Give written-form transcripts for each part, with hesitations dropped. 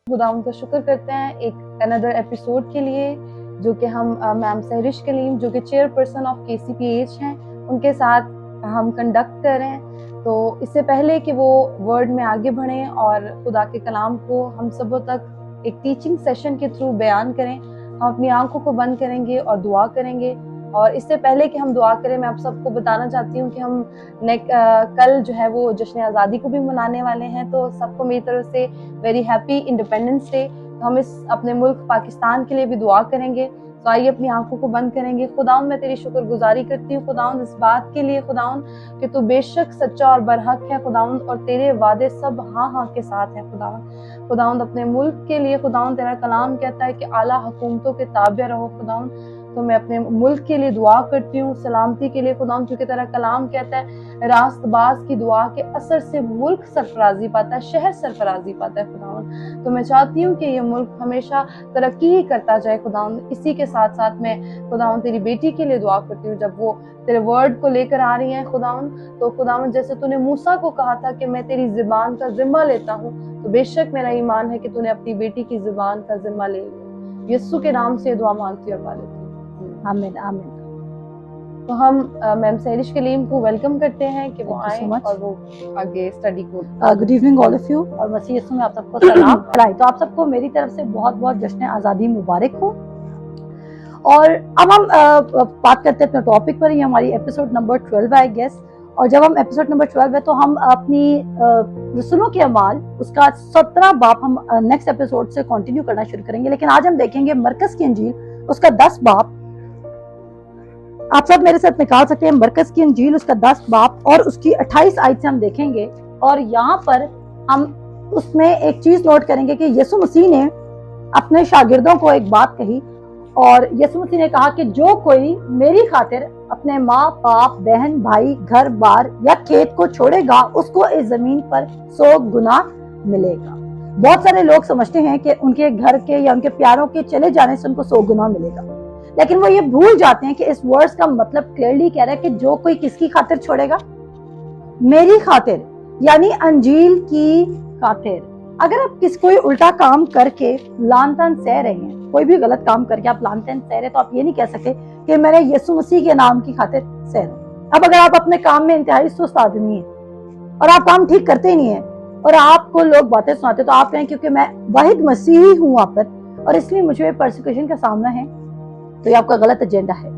खुदा उनका शुक्र करते हैं एक अनदर एपिसोड के लिए, जो कि हम मैम सहरिश कलीम जो कि चेयरपर्सन ऑफ KCPH हैं, उनके साथ हम कंडक्ट कर रहे हैं। तो इससे पहले कि वो वर्ड में आगे बढ़ें और खुदा के कलाम को हम सबों तक एक टीचिंग सेशन के थ्रू बयान करें, हम अपनी आंखों को बंद करेंगे और दुआ करेंगे। और इससे पहले कि हम दुआ करें, मैं आप सबको बताना चाहती हूँ कि हम कल जो है वो जश्न आज़ादी को भी मनाने वाले हैं। तो सबको मेरी तरफ से वेरी हैप्पी इंडिपेंडेंस डे। तो हम इस अपने मुल्क पाकिस्तान के लिए भी दुआ करेंगे। तो आइए अपनी आंखों को बंद करेंगे। खुदाउन, मैं तेरी शुक्रगुजारी करती हूँ खुदाउन इस बात के लिए खुदाउन कि तू बेशक सच्चा और बरहक है खुदाउन, और तेरे वादे सब हाँ हाँ के साथ है खुदाउन। खुदाउन अपने मुल्क के लिए खुदाउन तेरा कलाम कहता है कि आला हुकूमतों के ताबे रहो खुदाउन। तो मैं अपने मुल्क के लिए दुआ करती हूँ, सलामती के लिए खुदाउन, क्योंकि तेरा कलाम कहता है रास्तबाज की दुआ के असर से मुल्क सरफराजी पाता है, शहर सरफराजी पाता है खुदाउन। तो मैं चाहती हूँ कि ये मुल्क हमेशा तरक्की ही करता जाए खुदाउन। इसी के साथ साथ मैं खुदाउन तेरी बेटी के लिए दुआ करती हूँ, जब वो तेरे वर्ड को लेकर आ रही हैं खुदाउन, तो खुदाउन जैसे तूने मूसा को कहा था कि मैं तेरी ज़ुबान का जिम्मा लेता हूँ, तो बेशक मेरा ईमान है कि तूने अपनी बेटी की ज़ुबान का जिम्मा ले लिया। यीशु के नाम से दुआ मांगती और पा लेती हूँ, आमीन आमीन। तो हम मैम सहरिश कलीम को वेलकम करते हैं कि वो आए और वो आगे स्टडी को। Good evening all of you, और मसीह यीशु में आप सबको सलाम। तो आप सबको मेरी तरफ से बहुत बहुत जश्न आज़ादी मुबारक हो। और अब हम बात करते हैं अपने टॉपिक पर। ये हमारी एपिसोड नंबर 12 है आई गेस। और जब हम एपिसोड नंबर 12 है तो हम अपनी रसूलों के अमाल उसका 17 बाब हम नेक्स्ट एपिसोड से कंटिन्यू करना शुरू करेंगे। लेकिन आज हम देखेंगे मरकज की इंजील उसका 10 बाब। आप सब मेरे साथ निकाल सकते हैं मरकज की इंजील उसका 10 बाब और उसकी 28 आयत से हम देखेंगे। और यहाँ पर हम उसमें एक चीज नोट करेंगे कि यीशु मसीह ने अपने शागिर्दों को एक बात कही, और यीशु मसीह ने कहा कि जो कोई मेरी खातिर अपने माँ बाप बहन भाई घर बार या खेत को छोड़ेगा उसको इस जमीन पर 100 गुना मिलेगा। बहुत सारे लोग समझते हैं कि उनके घर के या उनके प्यारों के चले जाने से उनको 100 गुना मिलेगा, लेकिन वो ये भूल जाते हैं कि इस वर्ड्स का मतलब क्लियरली कह रहा है कि जो कोई किसकी खातिर छोड़ेगा, मेरी खातिर, यानी अंजील की खातिर। अगर आप कोई उल्टा काम करके लान तान सह रहे हैं, कोई भी गलत काम करके आप लान तान सह रहे, तो आप ये नहीं कह सकते कि मैंने यीशु मसीह के नाम की खातिर सह रहा। अब अगर आप अपने काम में इंतहाई सुस्त आदमी है और आप काम ठीक करते ही नहीं है और आपको लोग बातें सुनाते, तो आप कहें क्योंकि मैं वाहिद मसीही हूँ वहां पर और इसलिए मुझे परसिक्यूशन का सामना है, तो ये आपका गलत एजेंडा है।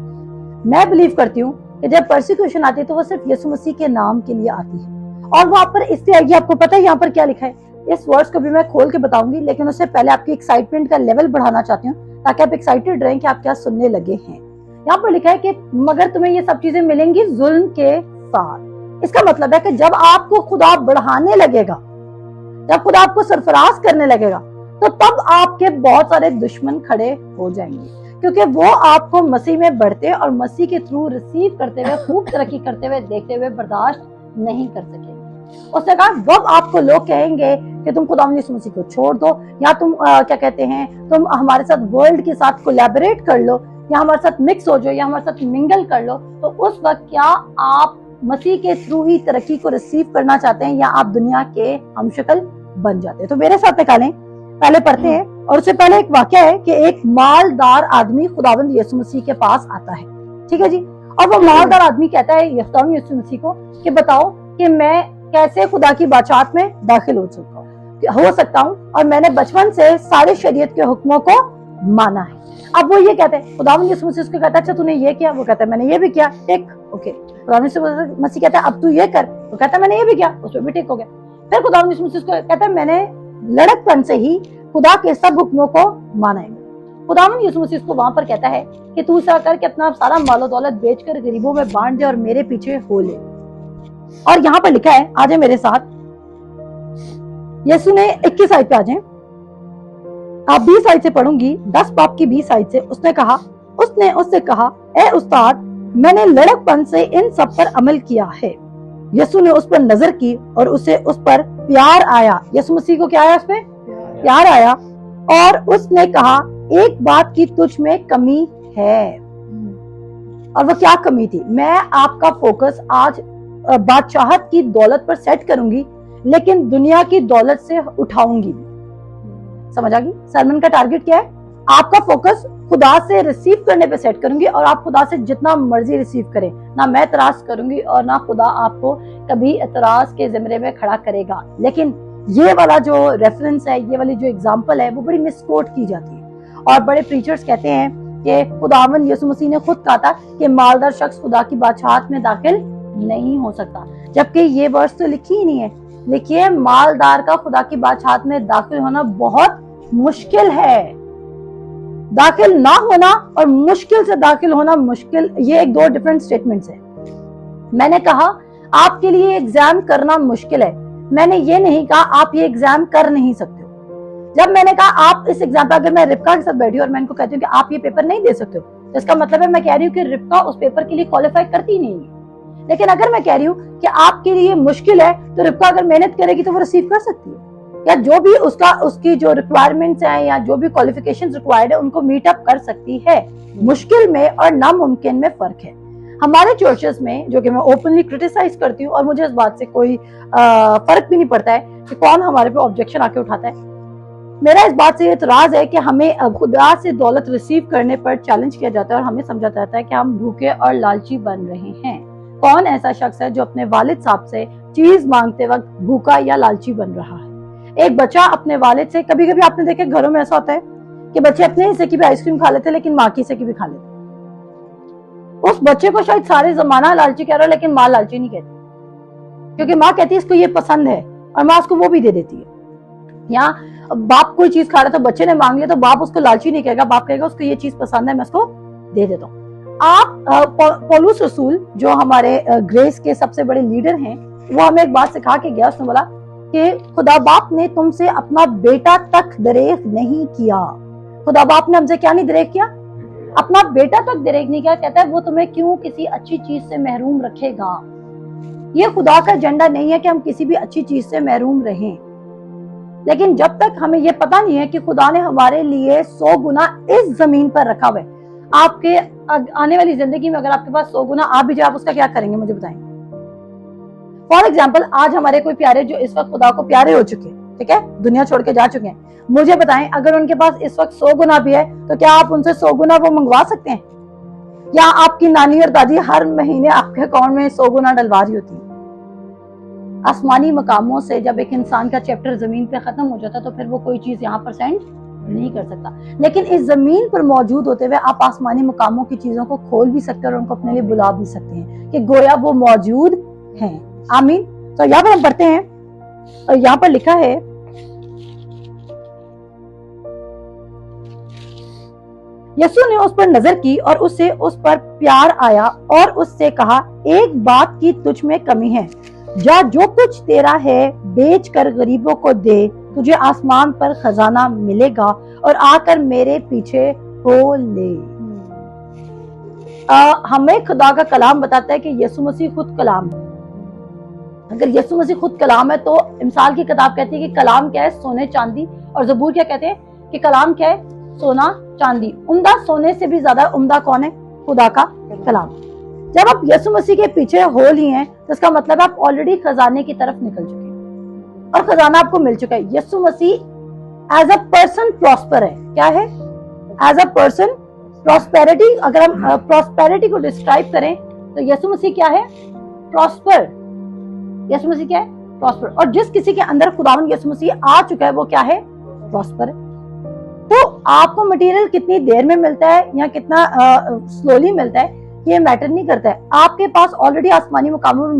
मैं बिलीव करती हूँ कि जब परसिक्यूशन आती है तो वो सिर्फ यीशु मसीह के नाम के लिए आती है, और वहां पर इसलिए आएगी। आपको पता है यहाँ पर क्या लिखा है? इस वर्ड्स को भी मैं खोल के बताऊंगी, लेकिन उससे पहले आपकी एक्साइटमेंट का लेवल बढ़ाना चाहती हूँ ताकि आप एक्साइटेड रहें कि आप क्या सुनने लगे हैं। यहाँ पर लिखा है कि मगर तुम्हें ये सब चीजें मिलेंगी जुल्म के साथ। इसका मतलब है कि जब आपको खुदा बढ़ाने लगेगा, जब खुदा आपको सरफराज करने लगेगा, तो तब आपके बहुत सारे दुश्मन खड़े हो जाएंगे, क्योंकि वो आपको मसीह में बढ़ते और मसीह के थ्रू रिसीव करते हुए खूब तरक्की करते हुए देखते हुए बर्दाश्त नहीं कर सकेंगे। उसने कहा जब आपको लोग कहेंगे कि तुम खुदा यीशु मसीह को छोड़ दो, या तुम क्या कहते हैं, तुम हमारे साथ वर्ल्ड के साथ कोलैबोरेट कर लो, या हमारे साथ मिक्स हो जाओ, या हमारे साथ मिंगल कर लो, तो उस वक्त क्या आप मसीह के थ्रू ही तरक्की को रिसीव करना चाहते हैं, या आप दुनिया के हमशक्ल बन जाते हैं? तो मेरे साथ निकालें, पहले पढ़ते हैं। और उससे पहले एक वाक्य है कि एक मालदार आदमी खुदावंद यीशु मसीह के पास आता है, ठीक है जी। और वो मालदार आदमी कहता है खुदावंद यीशु मसीह को कि बताओ कि मैं कैसे खुदा की बादशाहत में दाखिल हो सकता हूँ, और मैंने बचपन से सारे शरीयत के हुक्मों को माना है। अब वो ये कहते हैं, खुदावंद यीशु मसीह उसको कहता है अच्छा तूने ये किया? वो कहता है मैंने ये भी किया, ठीक, ओके। खुदावंद यीशु मसीह कहता है अब तू ये कर, वो कहता है मैंने ये भी किया, उसमें भी ठीक हो गया। फिर खुदावंद यीशु मसीह उसको कहता है मैंने लड़कपन से ही खुदा के सब हुक्मों को माना है। खुदावंद यीशु मसीह उसको वहां पर कहता है कि तू ऐसा कर कि अपना सारा मालो दौलत बेचकर गरीबों में बांट दे और मेरे पीछे हो ले। और यहाँ पर लिखा है, आ जाए मेरे साथ, यीशु ने 21 आयत पे आ जाए, आप 20 आयत से पढ़ूंगी, 10 बाब की 20 आयत से। उसने उससे कहा ए उस्ताद, मैंने लड़कपन से इन सब पर अमल किया है। यीशु ने उस पर नजर की और उसे उस पर प्यार आया। यीशु मसीह को क्या आया? उस पर प्यार आया, और उसने कहा एक बात की तुझ में कमी है। और वो क्या कमी थी? मैं आपका फोकस आज बादशाहत की दौलत पर सेट करूंगी, लेकिन दुनिया की दौलत से उठाऊंगी भी। समझ आ गई? सरमन का टारगेट क्या है? आपका फोकस खुदा से रिसीव करने पे सेट करूंगी और आप खुदा से जितना मर्जी रिसीव करें, ना मैं एतराज करूंगी और ना खुदा आपको कभी एतराज के ज़मरे में खड़ा करेगा। लेकिन ये वाला जो रेफरेंस है, ये वाली जो एग्जांपल है, वो बड़ी मिसकोट की जाती है और बड़े प्रीचर्स कहते हैं कि खुदावन यीशु मसीह ने खुद कहा था कि मालदार शख्स खुदा की बादशाहत में दाखिल नहीं हो सकता, जबकि ये वर्स तो लिखी ही नहीं है। लिखिए, मालदार का खुदा की बादशाहत में दाखिल होना बहुत मुश्किल है। दाखिल ना होना और मुश्किल से दाखिल होना, मुश्किल, ये एक दो डिफरेंट स्टेटमेंट्स है। मैंने कहा आपके लिए एग्जाम करना मुश्किल है, मैंने ये नहीं कहा आप ये एग्जाम कर नहीं सकते हो। जब मैंने कहा आप इस एग्जाम पर, अगर मैं रिप्का के साथ बैठी हूँ और मैं इनको कहती हूँ कि आप ये पेपर नहीं दे सकते हो, तो इसका मतलब है मैं कह रही हूँ कि रिप्का उस पेपर के लिए क्वालिफाई करती नहीं है। लेकिन अगर मैं कह रही हूँ कि आपके लिए मुश्किल है, तो रिप्का अगर मेहनत करेगी तो वो रिसीव कर सकती है, या जो भी उसकी जो रिक्वायरमेंट्स हैं या जो भी क्वालिफिकेशंस रिक्वायर्ड है उनको मीट अप कर सकती है। मुश्किल में और नामुमकिन में फर्क है। हमारे चर्चेस में, जो कि मैं ओपनली क्रिटिसाइज करती हूँ और मुझे इस बात से कोई फर्क भी नहीं पड़ता है कि कौन हमारे पे ऑब्जेक्शन आके उठाता है, मेरा इस बात से इतराज है कि हमें खुदा से दौलत रिसीव करने पर चैलेंज किया जाता है और हमें समझा जाता है कि हम भूखे और लालची बन रहे हैं। कौन ऐसा शख्स है जो अपने वालिद साहब से चीज मांगते वक्त भूखा या लालची बन रहा है? एक बच्चा अपने वालिद से, कभी कभी आपने देखे घरों में ऐसा होता है कि बच्चे अपने हिस्से की भी आइसक्रीम खा लेते हैं लेकिन माँ की हिस्से की भी खा लेते हैं। उस बच्चे को शायद सारे जमाना लालची कह रहा है, लेकिन माँ लालची नहीं कहती, क्योंकि माँ कहती है इसको ये पसंद है और माँ उसको वो भी दे देती है। या बाप कोई चीज खा रहा था, बच्चे ने मांग लिया, तो बाप उसको लालची नहीं कहेगा, बाप कहेगा उसको ये चीज पसंद है, मैं उसको दे देता हूँ। आप पौलुस रसूल, जो हमारे ग्रेस के सबसे बड़े लीडर हैं, वो हमें एक बात सिखा के गया। उसने बोला कि खुदा बाप ने तुमसे अपना बेटा तक दरेक नहीं किया। खुदा बाप ने हमसे क्या नहीं दरेक किया? अपना बेटा तक दरेक नहीं किया। कहता है वो तुम्हें क्यों किसी अच्छी चीज से महरूम रखेगा। ये खुदा का एजेंडा नहीं है कि हम किसी भी अच्छी चीज से महरूम रहें, लेकिन जब तक हमें ये पता नहीं है कि खुदा ने हमारे लिए 100 गुना इस जमीन पर रखा हुआ है। आपके आने वाली जिंदगी में अगर आपके पास 100 गुना आ भी जाए, आप उसका क्या करेंगे मुझे बताएं। फॉर एग्जाम्पल, आज हमारे कोई प्यारे जो इस वक्त खुदा को प्यारे हो चुके हैं, ठीक है, दुनिया छोड़ के जा चुके हैं, मुझे बताएं अगर उनके पास इस वक्त 100 गुना भी है तो क्या आप उनसे 100 गुना वो मंगवा सकते हैं? या आपकी नानी और दादी हर महीने आपके अकाउंट में 100 गुना डलवा रही होती है? आसमानी मकामों से जब एक इंसान का चैप्टर जमीन पे खत्म हो जाता है तो फिर वो कोई चीज यहाँ पर सेंड नहीं कर सकता। लेकिन इस जमीन पर मौजूद होते हुए आप आसमानी मकामों की चीजों को खोल भी सकते हैं और उनको अपने लिए बुला भी सकते हैं कि गोया वो मौजूद हैं। आमीन। तो यहाँ पर हम पढ़ते हैं और यहाँ पर लिखा है, यसू ने उस पर नजर की और उससे उस पर प्यार आया और उससे कहा, एक बात की तुझ में कमी है, जा जो कुछ तेरा है बेच कर गरीबों को दे, तुझे आसमान पर खजाना मिलेगा और आकर मेरे पीछे हो ले। हमें खुदा का कलाम बताता है कि यीशु मसीह खुद कलाम है। अगर यीशु मसीह खुद कलाम है तो इमसाल की किताब कहती है कि कलाम क्या है? सोने चांदी। और ज़बूर क्या कहते हैं कि कलाम क्या है? सोना चांदी। उम्दा सोने से भी ज्यादा उम्दा कौन है? खुदा का कलाम। जब आप यीशु मसीह के पीछे हो लिए हैं तो इसका मतलब आप ऑलरेडी खजाने की तरफ निकल चुके हैं और खजाना आपको मिल चुका है। Yeshu Masih as a person prosper है। क्या है? As a person prosperity. अगर हम प्रॉस्पेरिटी को डिस्क्राइब करें तो यीशु मसीह क्या है? प्रॉस्पर। यीशु मसीह क्या है? प्रॉस्पर। और जिस किसी के अंदर खुदावंद यीशु मसीह आ चुका है वो क्या है? प्रॉस्पर है। तो आपको मटेरियल कितनी देर में मिलता है या कितना स्लोली मिलता है ये मैटर नहीं करता है। आपके पास ऑलरेडी आसमानी मुकामों में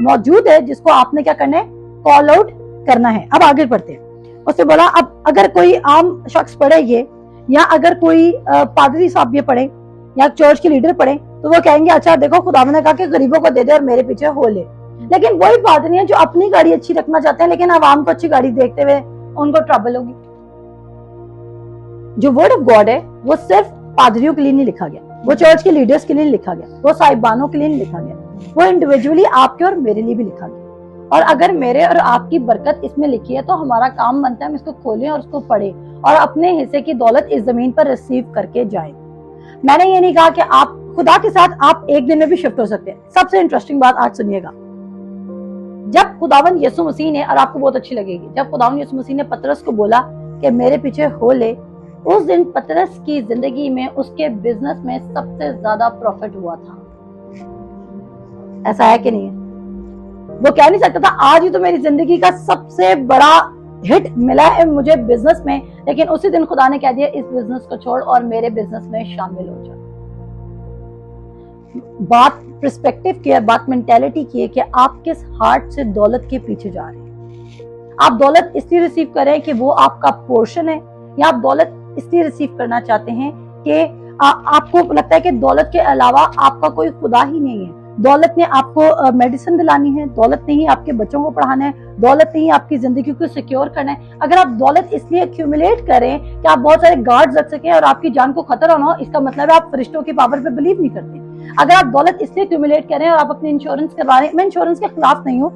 मौजूद है जिसको आपने क्या करना है? कॉल आउट करना है। अब आगे बढ़ते हैं। उससे बोला, अब अगर कोई आम शख्स पढ़े ये, या अगर कोई पादरी साहब ये पढ़े या चर्च के लीडर पढ़े तो वो कहेंगे अच्छा देखो खुदावंद ने कहा कि गरीबों को दे दे और मेरे पीछे हो ले। लेकिन वही पादरी है जो अपनी गाड़ी अच्छी रखना चाहते हैं लेकिन आवाम को अच्छी गाड़ी देखते हुए उनको ट्रबल होगी। जो वर्ड ऑफ गॉड है वो सिर्फ पादरियों के लिए नहीं लिखा गया, वो चर्च के लीडर्स के लिए नहीं लिखा गया, वो साहिबानों के लिए नहीं लिखा गया, वो इंडिविजुअली आपके और मेरे लिए भी लिखा गया। और अगर मेरे और आपकी बरकत इसमें लिखी है तो हमारा काम बनता है हम इसको खोलें और उसको पढ़ें और अपने हिस्से की दौलत इस जमीन पर रिसीव करके जाएं। मैंने ये नहीं कहा कि आप खुदा के साथ आप एक दिन में भी शिफ्ट हो सकते हैं। सबसे इंटरेस्टिंग बात आज सुनिएगा। जब खुदावंद यीशु मसीह ने, और आपको बहुत अच्छी लगेगी, जब खुदावंद यीशु मसीह ने पतरस को बोला कि मेरे पीछे हो ले, उस दिन पतरस की जिंदगी में, उसके बिजनेस में सबसे ज्यादा प्रॉफिट हुआ था। ऐसा है कि नहीं है? वो कह नहीं सकता था आज ही तो मेरी जिंदगी का सबसे बड़ा हिट मिला है मुझे बिजनेस में, लेकिन उसी दिन खुदा ने कह दिया इस बिजनेस को छोड़ और मेरे बिजनेस में शामिल हो जा। बात पर्सपेक्टिव की है, बात मेंटेलिटी की है कि आप किस हार्ट से दौलत के पीछे जा रहे हैं। आप दौलत इसलिए रिसीव करें कि वो आपका पोर्शन है, या आप दौलत इसलिए रिसीव करना चाहते हैं कि आपको लगता है कि दौलत के अलावा आपका कोई खुदा ही नहीं है। दौलत ने आपको मेडिसिन दिलानी है, दौलत ने ही आपके बच्चों को पढ़ाना है, दौलत ने ही आपकी जिंदगी को सिक्योर करना है। अगर आप दौलत इसलिए एक्यूमुलेट करें कि आप बहुत सारे गार्ड्स रख सकें और आपकी जान को खतरा ना हो, इसका मतलब है आप फरिश्तों की पावर पे बिलीव नहीं करते। अगर आप दौलत इसलिए एक्यूमुलेट करें और आप अपने इंश्योरेंस करवा रहे हैं, मैं इंश्योरेंस के खिलाफ नहीं हूँ,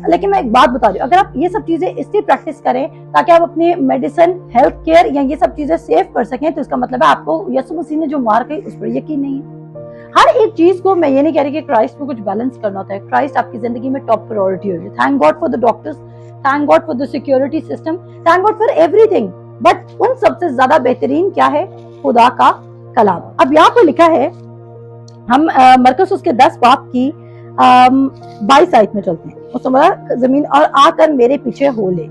लेकिन मैं एक बात बता रही हूँ, अगर आप ये सब चीजें इसलिए प्रैक्टिस करें ताकि आप अपनी मेडिसिन, हेल्थ केयर या ये सब चीजें सेव कर सकें, तो इसका मतलब है आपको यीशु मसीह ने जो मार गई उस पर यकीन नहीं है। हर एक चीज को मैं ये नहीं कह रही कि क्राइस्ट में कुछ बैलेंस करना होता है। क्राइस्ट आपकी जिंदगी में टॉप प्रायोरिटी होगी। Thank God for the doctors, thank God for the security system, thank God for everything, but उन सबसे ज्यादा बेहतरीन क्या है? खुदा का कलाम। अब यहाँ पे लिखा है, हम मरकस उसके 10 बाब की 22 आयत में चलते हैं। उसने बोला जमीन और आकर मेरे पीछे हो ले।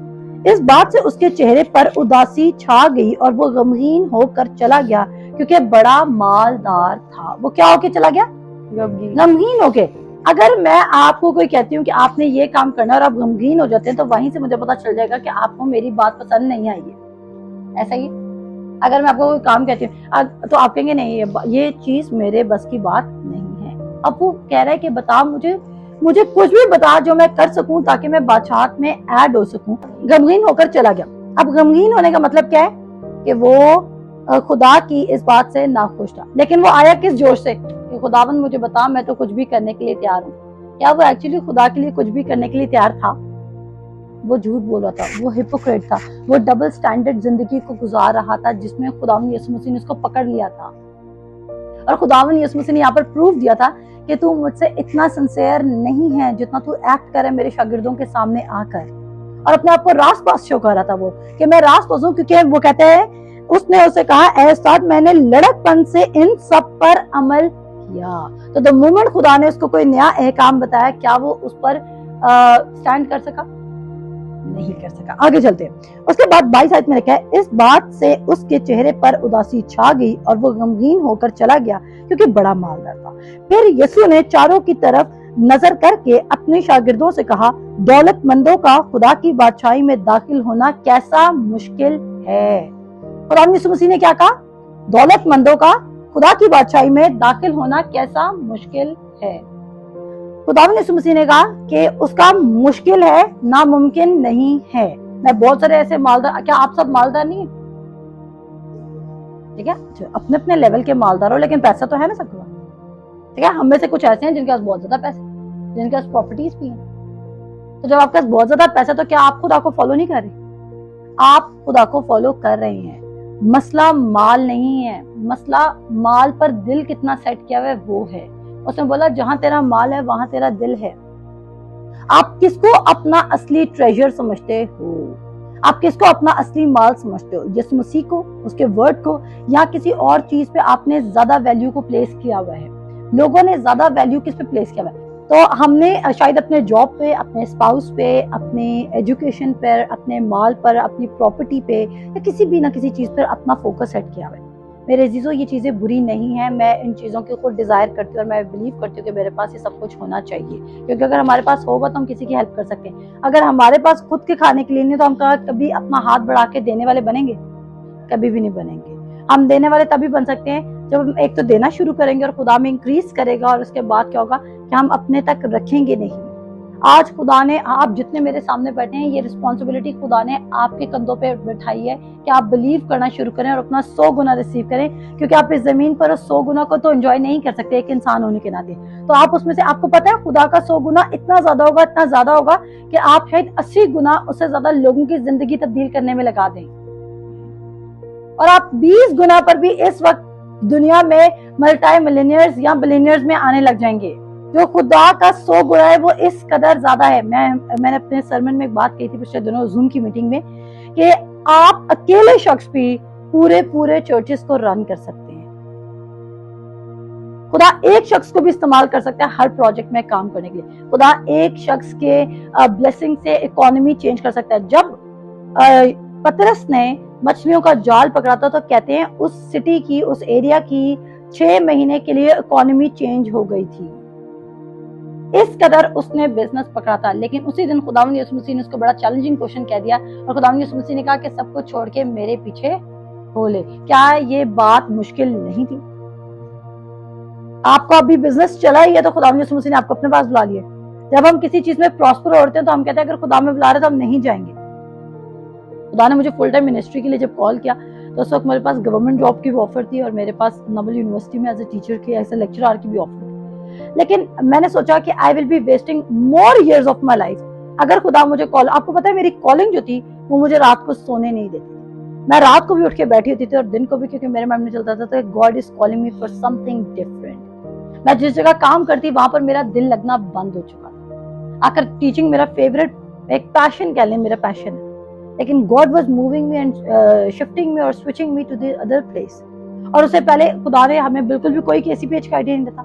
इस बात से उसके चेहरे पर उदासी छा गई और वो गमगीन होकर चला गया, क्योंकि बड़ा मालदार था। वो क्या होके चला गया? गमगीन होके। अगर मैं आपको कोई कहती हूँ कि आपने ये काम करना और आप गमगीन हो जाते हैं, तो वहीं से मुझे पता चल जाएगा कि आपको मेरी बात पसंद नहीं आई है। ऐसा ही अगर मैं आपको कोई काम कहती हूँ तो आप कहेंगे नहीं ये चीज मेरे बस की बात नहीं है। अब वो कह रहा है कि बता मुझे कुछ भी बता जो मैं कर सकूं ताकि मैं बादशाहत में ऐड हो सकूं। गमगीन होकर चला गया। अब गमगीन होने का मतलब क्या है? कि वो खुदा की इस बात से नाखुश था। लेकिन वो आया किस जोश से कि खुदावंद मुझे बता, मैं तो कुछ भी करने के लिए तैयार हूँ। क्या वो एक्चुअली खुदा के लिए कुछ भी करने के लिए तैयार था? वो झूठ बोल रहा था, वो हिपोक्रेट था, वो डबल स्टैंडर्ड जिंदगी को गुजार रहा था, जिसमें खुदावंद यीशु मसीह ने उसको पकड़ लिया था। और खुदावंद यीशु मसीह ने यहाँ पर प्रूफ दिया था कि तू मुझसे इतना सिंसियर नहीं है जितना तू एक्ट करे मेरे शागिर्दों के सामने आकर। और अपने आप को रासपास शो कर रहा था वो कि मैं रासपास हूँ, क्योंकि वो कहते हैं उसने उसे कहा ऐ उस्ताद मैंने लड़कपन से इन सब पर अमल किया। तो द मोमेंट खुदा ने उसको कोई नया अहकाम बताया, क्या वो उस पर स्टैंड कर सका? नहीं कर सका। आगे चलते हैं। उसके बाद 22 आयत में लिखा है, इस बात से उसके चेहरे पर उदासी छा गई और वो गमगीन होकर चला गया, क्योंकि बड़ा मालदार था। फिर यीशु ने चारों की तरफ नजर करके अपने शागिर्दों से कहा, दौलतमंदों का खुदा की बादशाही में दाखिल होना कैसा मुश्किल है। खुदा यीशु मसीह ने क्या कहा? दौलतमंदों का खुदा की बादशाही में दाखिल होना कैसा मुश्किल है। खुदावंद यीशु मसीह ने कहा कि उसका मुश्किल है, नामुमकिन नहीं है। मैं बहुत सारे ऐसे मालदार, क्या आप सब मालदार नहीं है? ठीक है, अपने अपने लेवल के मालदार हो, लेकिन पैसा तो है ना सबका। ठीक है, हम में से कुछ ऐसे हैं जिनके पास बहुत ज्यादा पैसे, जिनके पास प्रॉपर्टीज भी हैं। तो जब आपके पास बहुत ज्यादा पैसा, तो क्या आप खुदा को फॉलो नहीं कर रहे? आप खुदा को फॉलो कर रहे हैं। मसला माल नहीं है, मसला माल पर दिल कितना सेट किया हुआ है वो है। उसने बोला जहां तेरा माल है वहां तेरा दिल है। आप किसको अपना असली ट्रेजर समझते हो? आप किसको अपना असली माल समझते हो? यीशु मसीह को, उसके वर्ड को, या किसी और चीज पे आपने ज्यादा वैल्यू को प्लेस किया हुआ है? लोगों ने ज्यादा वैल्यू किस पे प्लेस किया हुआ है? तो हमने शायद अपने जॉब पे, अपने स्पाउस पे, अपने एजुकेशन पर, अपने माल पर, अपनी प्रॉपर्टी पे, या किसी भी ना किसी चीज पर अपना फोकस सेट किया हुआ है। मेरे अजीजों, ये चीजें बुरी नहीं है। मैं इन चीजों को खुद डिजायर करती हूँ और मैं बिलीव करती हूँ कि मेरे पास ये सब कुछ होना चाहिए, क्योंकि अगर हमारे पास होगा तो हम किसी की हेल्प कर सकते हैं। अगर हमारे पास खुद के खाने के लिए नहीं, तो हम कभी अपना हाथ बढ़ा के देने वाले बनेंगे? कभी भी नहीं बनेंगे। हम देने वाले तभी बन सकते हैं जब हम एक तो देना शुरू करेंगे और खुदा में इंक्रीज करेगा, और उसके बाद क्या होगा कि हम अपने तक रखेंगे नहीं। आज खुदा ने, आप जितने मेरे सामने बैठे हैं, ये रिस्पॉन्सिबिलिटी खुदा ने आपके कंधों पे बिठाई है कि आप बिलीव करना शुरू करें और अपना 100 गुना रिसीव करें, क्योंकि आप इस जमीन पर 100 गुना को तो एंजॉय नहीं कर सकते एक इंसान होने के नाते। तो आप उसमें से, आपको पता है खुदा का 100 गुना इतना ज्यादा होगा, इतना ज्यादा होगा कि आप शायद 80 गुना उससे ज्यादा लोगों की जिंदगी तब्दील करने में लगा दें। और आप 20 गुना पर भी इस वक्त दुनिया में मल्टी मिलियनियर्स या बिलियनियर्स में आने लग जाएंगे। जो खुदा का 100 गुना है वो इस कदर ज्यादा है। मैंने अपने सरमन में एक बात कही थी पिछले दिनों जूम की मीटिंग में कि आप अकेले शख्स भी पूरे पूरे चर्चेस को रन कर सकते हैं। खुदा एक शख्स को भी इस्तेमाल कर सकता है हर प्रोजेक्ट में काम करने के लिए। खुदा एक शख्स के ब्लेसिंग से इकोनॉमी चेंज कर सकता है। जब पतरस ने मछलियों का जाल पकड़ा था तो कहते हैं उस सिटी की, उस एरिया की 6 महीने के लिए इकोनॉमी चेंज हो गई थी। इस कदर उसने बिजनेस पकड़ा था। लेकिन उसी दिन खुदावंद यीशु मसीह ने उसको बड़ा चैलेंजिंग क्वेश्चन कह दिया और खुदावंद यीशु मसीह ने कहा कि सब कुछ छोड़ के मेरे पीछे हो ले। क्या ये बात मुश्किल नहीं थी? आपका अभी बिजनेस चला ही है तो खुदावंद यीशु मसीह ने आपको अपने पास बुला लिया। जब हम किसी चीज में प्रॉस्पर होते हैं तो हम कहते हैं अगर खुदा में बुला रहे तो हम नहीं जाएंगे। खुदा ने मुझे फुल टाइम मिनिस्ट्री के लिए जब कॉल किया तो उस वक्त मेरे पास गवर्नमेंट जॉब की भी ऑफर थी और मेरे पास नोबल यूनिवर्सिटी में एज ए टीचर की, एज ए लेक्चरर की भी ऑफर थी। लेकिन मैंने सोचा कि I will be wasting more years of my life अगर खुदा मुझे कॉल। आपको पता है मेरी कॉलिंग जो थी वो मुझे रात को सोने नहीं देती। मैं रात को भी उठ के बैठी होती थी और दिन को भी, क्योंकि मेरे माइंड में चलता था तो God is calling me for something different. मैं जिस जगह काम करती वहां पर मेरा दिल लगना बंद हो चुका था। आकर टीचिंग मेरा फेवरेट, एक पैशन कह लें, मेरा पैशन है। लेकिन God was moving me and shifting me और switching me to the other place. और उससे पहले खुदा ने हमें बिल्कुल भी कोई KCPH का आइडिया नहीं देता।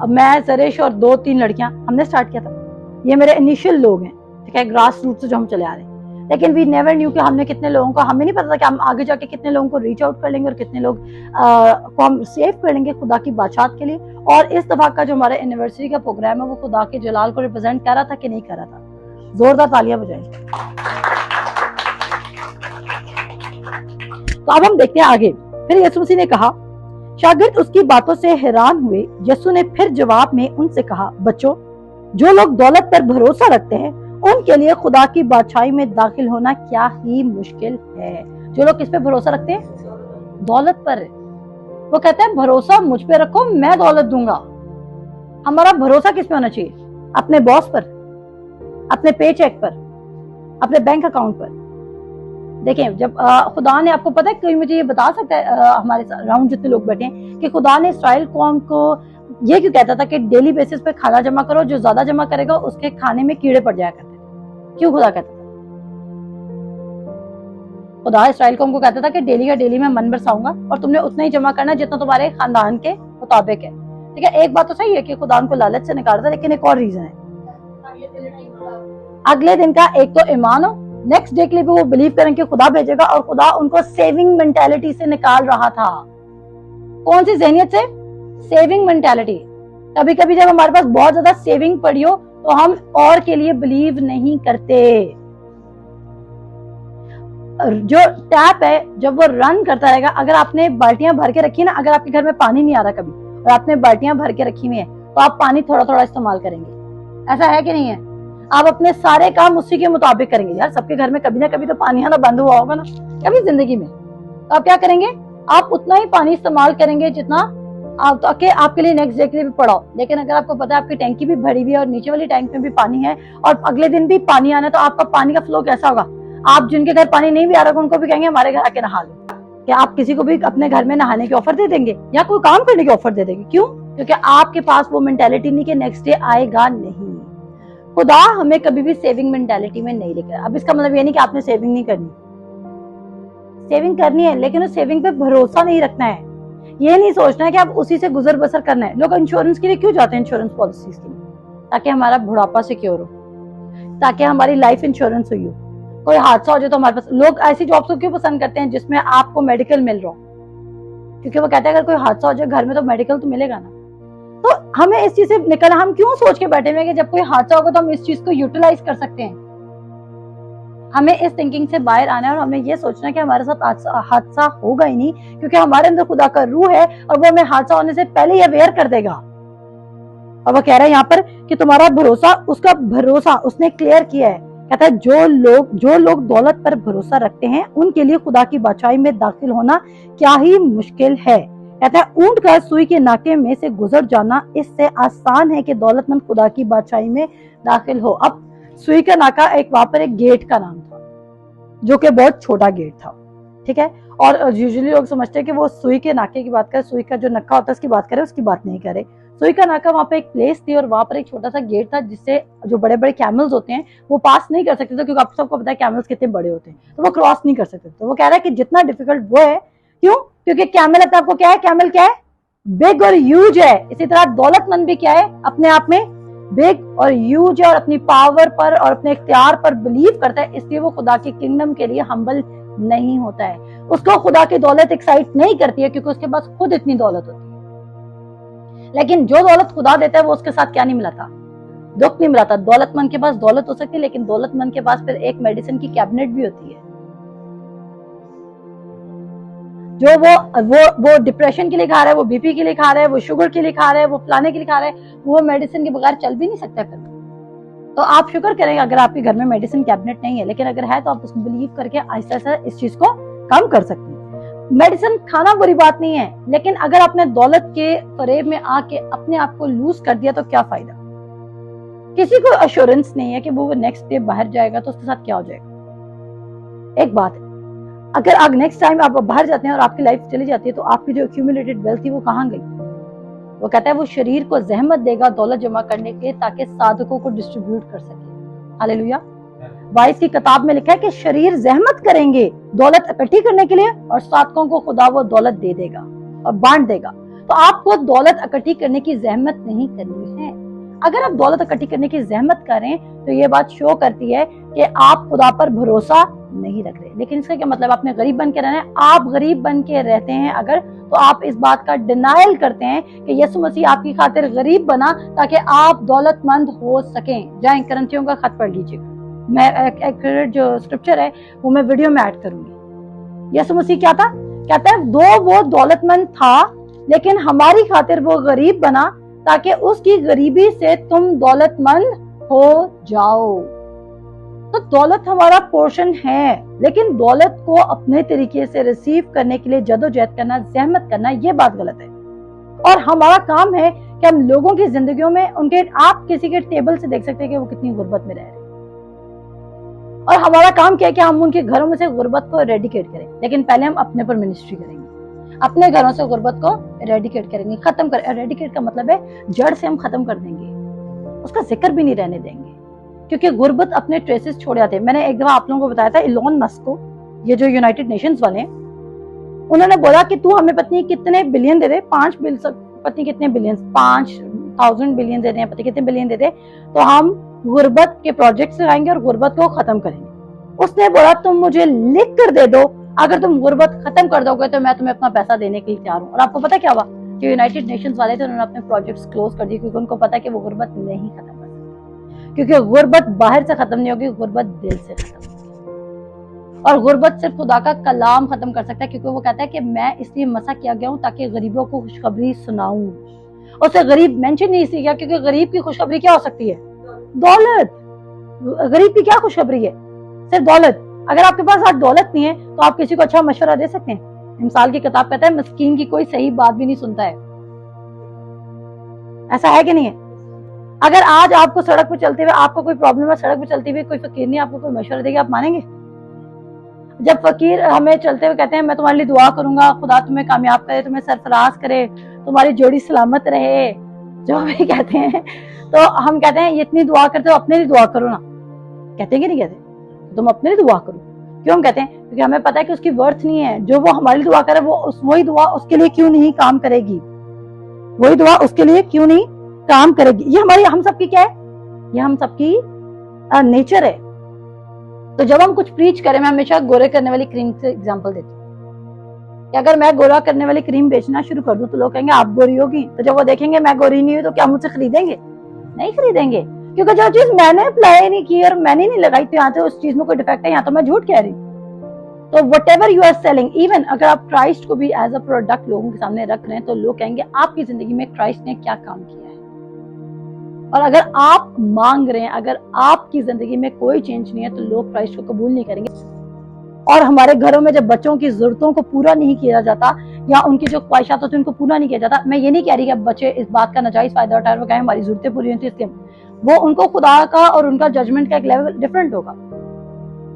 अब मैं, सरेश और 2-3 लड़कियां हमने स्टार्ट किया था। ये मेरे इनिशियल लोग हैं, ठीक है, ग्रास रूट से जो हम चले आ रहे हैं। लेकिन वी नेवर न्यू कि हमने कितने लोगों को, हमें नहीं पता था कि हम आगे जाके कितने लोगों को रीच आउट कर लेंगे और कितने लोग को हम सेव कर लेंगे खुदा की बादशाहत के लिए। और इस दफा का जो हमारा एनिवर्सरी का प्रोग्राम है वो खुदा के जलाल को रिप्रेजेंट कर रहा था कि नहीं कर रहा था? जोरदार तालियां बजाएं। तो अब हम देखते हैं आगे। फिर यीशु मसीह ने कहा, शागिर्द उसकी बातों से हैरान हुए। यीशु ने फिर जवाब में उनसे कहा, बच्चों, जो लोग दौलत पर भरोसा रखते हैं उनके लिए खुदा की बादशाही में दाखिल होना क्या ही मुश्किल है। जो लोग किस पे भरोसा रखते हैं? दौलत पर। वो कहते हैं भरोसा मुझ पे रखो, मैं दौलत दूंगा। हमारा भरोसा किस पे होना चाहिए? अपने बॉस पर, अपने पे चेक पर, अपने बैंक अकाउंट पर। देखें, जब खुदा ने, आपको पता है, कोई मुझे ये बता सकता है हमारे राउंड जितने लोग बैठे हैं कि खुदा ने इस्राइल कौम को ये क्यों कहता था कि डेली बेसिस पे खाना जमा करो, जो ज्यादा जमा करेगा उसके खाने में कीड़े पड़ जाया करते? क्यों खुदा कहता था? खुदा इस्राइल कौम को कहता था कि डेली का डेली मैं मन बरसाऊंगा और तुमने उतना ही जमा करना जितना तुम्हारे खानदान के मुताबिक है। ठीक है, एक बात तो सही है कि खुदा उनको लालच से निकालता, लेकिन एक और रीजन है। अगले दिन का एक तो ईमान हो, नेक्स्ट डे के लिए भी वो बिलीव करें कि खुदा भेजेगा, और खुदा उनको सेविंग मेंटालिटी से निकाल रहा था। कौन सी जहनियत से? Saving mentality. कभी कभी जब हमारे पास बहुत ज्यादा सेविंग पड़ी हो तो हम और के लिए बिलीव नहीं करते। जो टैप है जब वो रन करता रहेगा, अगर आपने बाल्टियां भर के रखी है ना, अगर आपके घर में पानी नहीं आ रहा कभी और आपने बाल्टियां भर के रखी हुई है तो आप पानी थोड़ा थोड़ा इस्तेमाल करेंगे। ऐसा है कि नहीं है? आप अपने सारे काम उसी के मुताबिक करेंगे। यार, सबके घर में कभी ना कभी तो पानी आना बंद हुआ होगा ना कभी जिंदगी में। तो आप क्या करेंगे? आप उतना ही पानी इस्तेमाल करेंगे जितना आप तो आपके लिए नेक्स्ट डे के लिए भी पड़ा हो। लेकिन अगर आपको पता है आपकी टैंकी भी भरी हुई है और नीचे वाली टैंक में भी पानी है और अगले दिन भी पानी आना है, तो आपका पानी का फ्लो कैसा होगा? आप जिनके घर पानी नहीं भी आ रहा उनको भी कहेंगे हमारे घर आके नहा लो। क्या आप किसी को भी अपने घर में नहाने की ऑफर दे देंगे या कोई काम करने की ऑफर दे देंगे? क्यों? क्योंकि आपके पास वो मेंटालिटी नहीं कि नेक्स्ट डे आएगा नहीं। खुदा हमें कभी भी सेविंग मेंटालिटी में नहीं लेकर। अब इसका मतलब ये नहीं कि आपने सेविंग नहीं करनी, सेविंग करनी है, लेकिन उस सेविंग पे भरोसा नहीं रखना है। ये नहीं सोचना है कि आप उसी से गुजर बसर करना है। लोग इंश्योरेंस के लिए क्यों जाते हैं? इंश्योरेंस पॉलिसीज के लिए, ताकि हमारा बुढ़ापा सिक्योर हो, ताकि हमारी लाइफ इंश्योरेंस हुई हो। कोई हादसा हो जाए तो हमारे पास। लोग ऐसी जॉब्स को क्यों पसंद करते हैं जिसमें आपको मेडिकल मिल रहा हो? क्योंकि वो कहते हैं अगर कोई हादसा हो जाए घर में तो मेडिकल तो मिलेगा ना। तो हमें इस चीज से निकलना, हम क्यों सोच के बैठे हुए कि जब कोई हादसा होगा तो हम इस चीज को यूटिलाइज कर सकते हैं। हमें इस थिंकिंग से बाहर आना है और हमने ये सोचना है कि हमारे साथ हादसा होगा ही नहीं, क्योंकि हमारे अंदर खुदा का रूह है और वो हमें हादसा होने से पहले ही अवेयर कर देगा। और वो कह रहा है यहाँ पर कि तुम्हारा भरोसा, उसका भरोसा उसने क्लियर किया है। कहता है जो लोग दौलत पर भरोसा रखते हैं उनके लिए खुदा की बादशाही में दाखिल होना क्या ही मुश्किल है। कहता है ऊंट का सुई के नाके में से गुजर जाना इससे आसान है कि दौलतमंद खुदा की बादशाही में दाखिल हो। अब सुई का नाका एक वहां पर एक गेट का नाम था जो कि बहुत छोटा गेट था, ठीक है। और यूजुअली लोग समझते हैं कि वो सुई के नाके की बात करे, सुई का जो नक्का होता है उसकी बात करे, उसकी बात नहीं करे। सुई का नाका वहाँ पे एक प्लेस थी और वहाँ पर एक छोटा सा गेट था जिससे जो बड़े बड़े कैमल्स होते हैं वो पास नहीं कर सकते थे, क्योंकि आप सबको पता है कैमल्स कितने बड़े होते हैं, तो वो क्रॉस नहीं कर सकते। तो वो कह रहा है कि जितना डिफिकल्ट वो है, क्यों? क्योंकि कैमल अपने आपको क्या है, कैमल क्या है, बिग और ह्यूज है। इसी तरह दौलतमंद भी क्या है, अपने आप में बिग और ह्यूज है और अपनी पावर पर और अपने इख्तियार पर बिलीव करता है, इसलिए वो खुदा के किंगडम के लिए हम्बल नहीं होता है। उसको खुदा की दौलत एक्साइट नहीं करती है, क्योंकि उसके पास खुद इतनी दौलत होती है। लेकिन जो दौलत खुदा देता है वो उसके साथ क्या नहीं मिलाता, दुख नहीं मिलाता। दौलतमंद के पास दौलत हो सकती है, लेकिन दौलतमंद के पास फिर एक मेडिसिन की कैबिनेट भी होती है। जो वो डिप्रेशन के लिए खा रहा है, वो बीपी के लिए खा रहा है, वो शुगर के लिए खा रहा है, वो फलाने के लिए खा रहा है, वो मेडिसिन के बगैर चल भी नहीं सकता फिर। तो आप शुक्र करेंगे अगर आपके घर में मेडिसिन कैबिनेट नहीं है, लेकिन अगर है तो आप उसको बिलीव करके आहिस्ता आहिस्ता इस चीज को कम कर सकते हैं। मेडिसिन खाना बुरी बात नहीं है, लेकिन अगर आपने दौलत के फरेब में आके अपने आप को लूज कर दिया तो क्या फायदा। किसी को अश्योरेंस नहीं है कि वो नेक्स्ट डे बाहर जाएगा तो उसके साथ क्या हो जाएगा। एक बात है, अगर नेक्स्ट टाइम आप बाहर जाते हैं और आपकी लाइफ चली जाती है तो आपकी जो एक्यूमुलेटेड वेल्थ थी वो कहाँ गई। वो कहता है वो शरीर को जहमत देगा दौलत जमा करने के, ताकि साधकों को डिस्ट्रीब्यूट कर सके। हालेलुया। वाइस की किताब में लिखा है कि शरीर जहमत करेंगे दौलत इकट्ठी करने के लिए और साधकों को खुदा वो दौलत दे देगा और बांट देगा। तो आपको दौलत इकट्ठी करने की जहमत नहीं करनी है। अगर आप दौलत इकट्ठी करने की जहमत करें तो ये बात शो करती है कि आप खुदा पर भरोसा नहीं रख रहे। लेकिन इसका क्या मतलब, आपने गरीब बन के रहना है। आप गरीब बन के रहते हैं अगर, तो आप इस बात का डिनायल करते हैं कि यीशु मसीह आपकी खातिर गरीब बना ताकि आप दौलतमंद हो सकें। जाएं करंथियों का खत पढ़ लीजिएगा, मैं एक जो स्क्रिप्चर है वो मैं वीडियो में ऐड करूंगी। यीशु मसीह क्या था, कहता है दो वो दौलतमंद था लेकिन हमारी खातिर वो गरीब बना ताकि उसकी गरीबी से तुम दौलतमंद हो जाओ। तो दौलत हमारा पोर्शन है, लेकिन दौलत को अपने तरीके से रिसीव करने के लिए जदोजहद करना, जहमत करना, ये बात गलत है। और हमारा काम है कि हम लोगों की जिंदगियों में उनके, आप किसी के टेबल से देख सकते हैं कि वो कितनी गुर्बत में रह रहे हैं, और हमारा काम क्या है कि हम उनके घरों में से गुर्बत को एरेडिकेट करें। लेकिन पहले हम अपने पर मिनिस्ट्री करेंगे, अपने घरों से गुर्बत को एरेडिकेट करेंगे, खत्म कर। एरेडिकेट का मतलब है जड़ से हम खत्म कर देंगे, उसका जिक्र भी नहीं रहने देंगे, क्योंकि गुर्बत अपने ट्रेसेस छोड़ जाते हैं। मैंने एक दफा आप लोगों को बताया था, इलॉन मस्क को, ये जो यूनाइटेड नेशंस वाले हैं, उन्होंने बोला कि तू हमें पत्नी कितने बिलियन दे दे, 5 बिलियन, पत्नी कितने बिलियन, 5000 बिलियन दे दे, पति कितने बिलियन दे दे, तो हम गुर्बत के प्रोजेक्ट्स लगाएंगे और गुर्बत को खत्म करेंगे। उसने बोला तुम मुझे लिख कर दे दो, अगर तुम गुर्बत खत्म कर दोगे तो मैं तुम्हें अपना पैसा देने के लिए तैयार हूँ। और आपको पता क्या हुआ, जो यूनाइटेड नेशंस वाले थे उन्होंने अपने प्रोजेक्ट्स क्लोज कर दिए, क्योंकि उनको पता है कि वो गुर्बत नहीं खत्म कर सकते, क्योंकि गुर्बत बाहर से खत्म नहीं होगी, गुर्बत दिल से खत्म होगी। और गुर्बत सिर्फ खुदा का कलाम खत्म कर सकता है, क्योंकि वो कहता है कि मैं इसलिए मसा किया गया हूँ ताकि गरीबों को खुशखबरी सुनाऊं। उसे गरीब मेंशन नहीं इसलिए किया क्योंकि गरीब की खुशखबरी क्या हो सकती है, दौलत। गरीब की क्या खुशखबरी है, सिर्फ दौलत। अगर आपके पास आज दौलत नहीं है तो आप किसी को अच्छा मशवरा दे सकते हैं। मिसाल की किताब कहता है मिस्कीन की कोई सही बात भी नहीं सुनता है, ऐसा है कि नहीं है। अगर आज आपको सड़क पर चलते हुए आपको कोई प्रॉब्लम है, सड़क पर चलते हुए कोई फकीर नहीं आपको कोई मशवरा देगा, आप मानेंगे? जब फकीर हमें चलते हुए कहते हैं मैं तुम्हारे लिए दुआ करूंगा, खुदा तुम्हें कामयाब करे, तुम्हें सरफराज करे, तुम्हारी जोड़ी सलामत रहे, जो हमें कहते हैं, तो हम कहते हैं ये इतनी दुआ करते हो, अपने लिए दुआ करो ना। कहते हैं कि नहीं कहते, तुम अपने लिए दुआ करो। क्यों हम कहते हैं, क्योंकि हमें पता है कि उसकी वर्थ नहीं है। जो वो हमारी दुआ करे वही दुआ उसके लिए क्यों नहीं काम करेगी, वही दुआ उसके लिए क्यों नहीं काम करेगी। ये हमारी, हम सबकी क्या है, ये हम सबकी नेचर है। तो जब हम कुछ प्रीच करें, मैं हमेशा गोरे करने वाली क्रीम से एग्जांपल देती हूँ कि अगर मैं गोरा करने वाली क्रीम बेचना शुरू कर दूं तो लोग कहेंगे आप गोरी होगी, तो जब वो देखेंगे मैं गोरी नहीं हुई तो क्या मुझसे खरीदेंगे? नहीं खरीदेंगे, क्योंकि जो चीज मैंने अप्लाई नहीं की और मैंने नहीं लगाई तो यहाँ तो उस चीज में कोई डिफेक्ट है, यहाँ तो मैं झूठ कह रही हूँ। तो whatever you are selling, even अगर आप क्राइस्ट को भी एज अ प्रोडक्ट लोगों के सामने रख रहे हैं तो लोग कहेंगे आपकी जिंदगी में क्राइस्ट ने क्या काम किया है। और अगर आप मांग रहे हैं, अगर आपकी जिंदगी में कोई चेंज नहीं है तो लोग क्राइस्ट को कबूल नहीं करेंगे। और हमारे घरों में जब बच्चों की जरूरतों को पूरा नहीं किया जाता या उनकी जो ख्वाहिशात होती है उनको पूरा नहीं किया जाता, मैं ये नहीं कह रही कि बच्चे इस बात का नाजायज फायदा उठाए और कहें हमारी जरूरतें पूरी होती है, इसलिए वो उनको खुदा का और उनका जजमेंट का एक लेवल डिफरेंट होगा।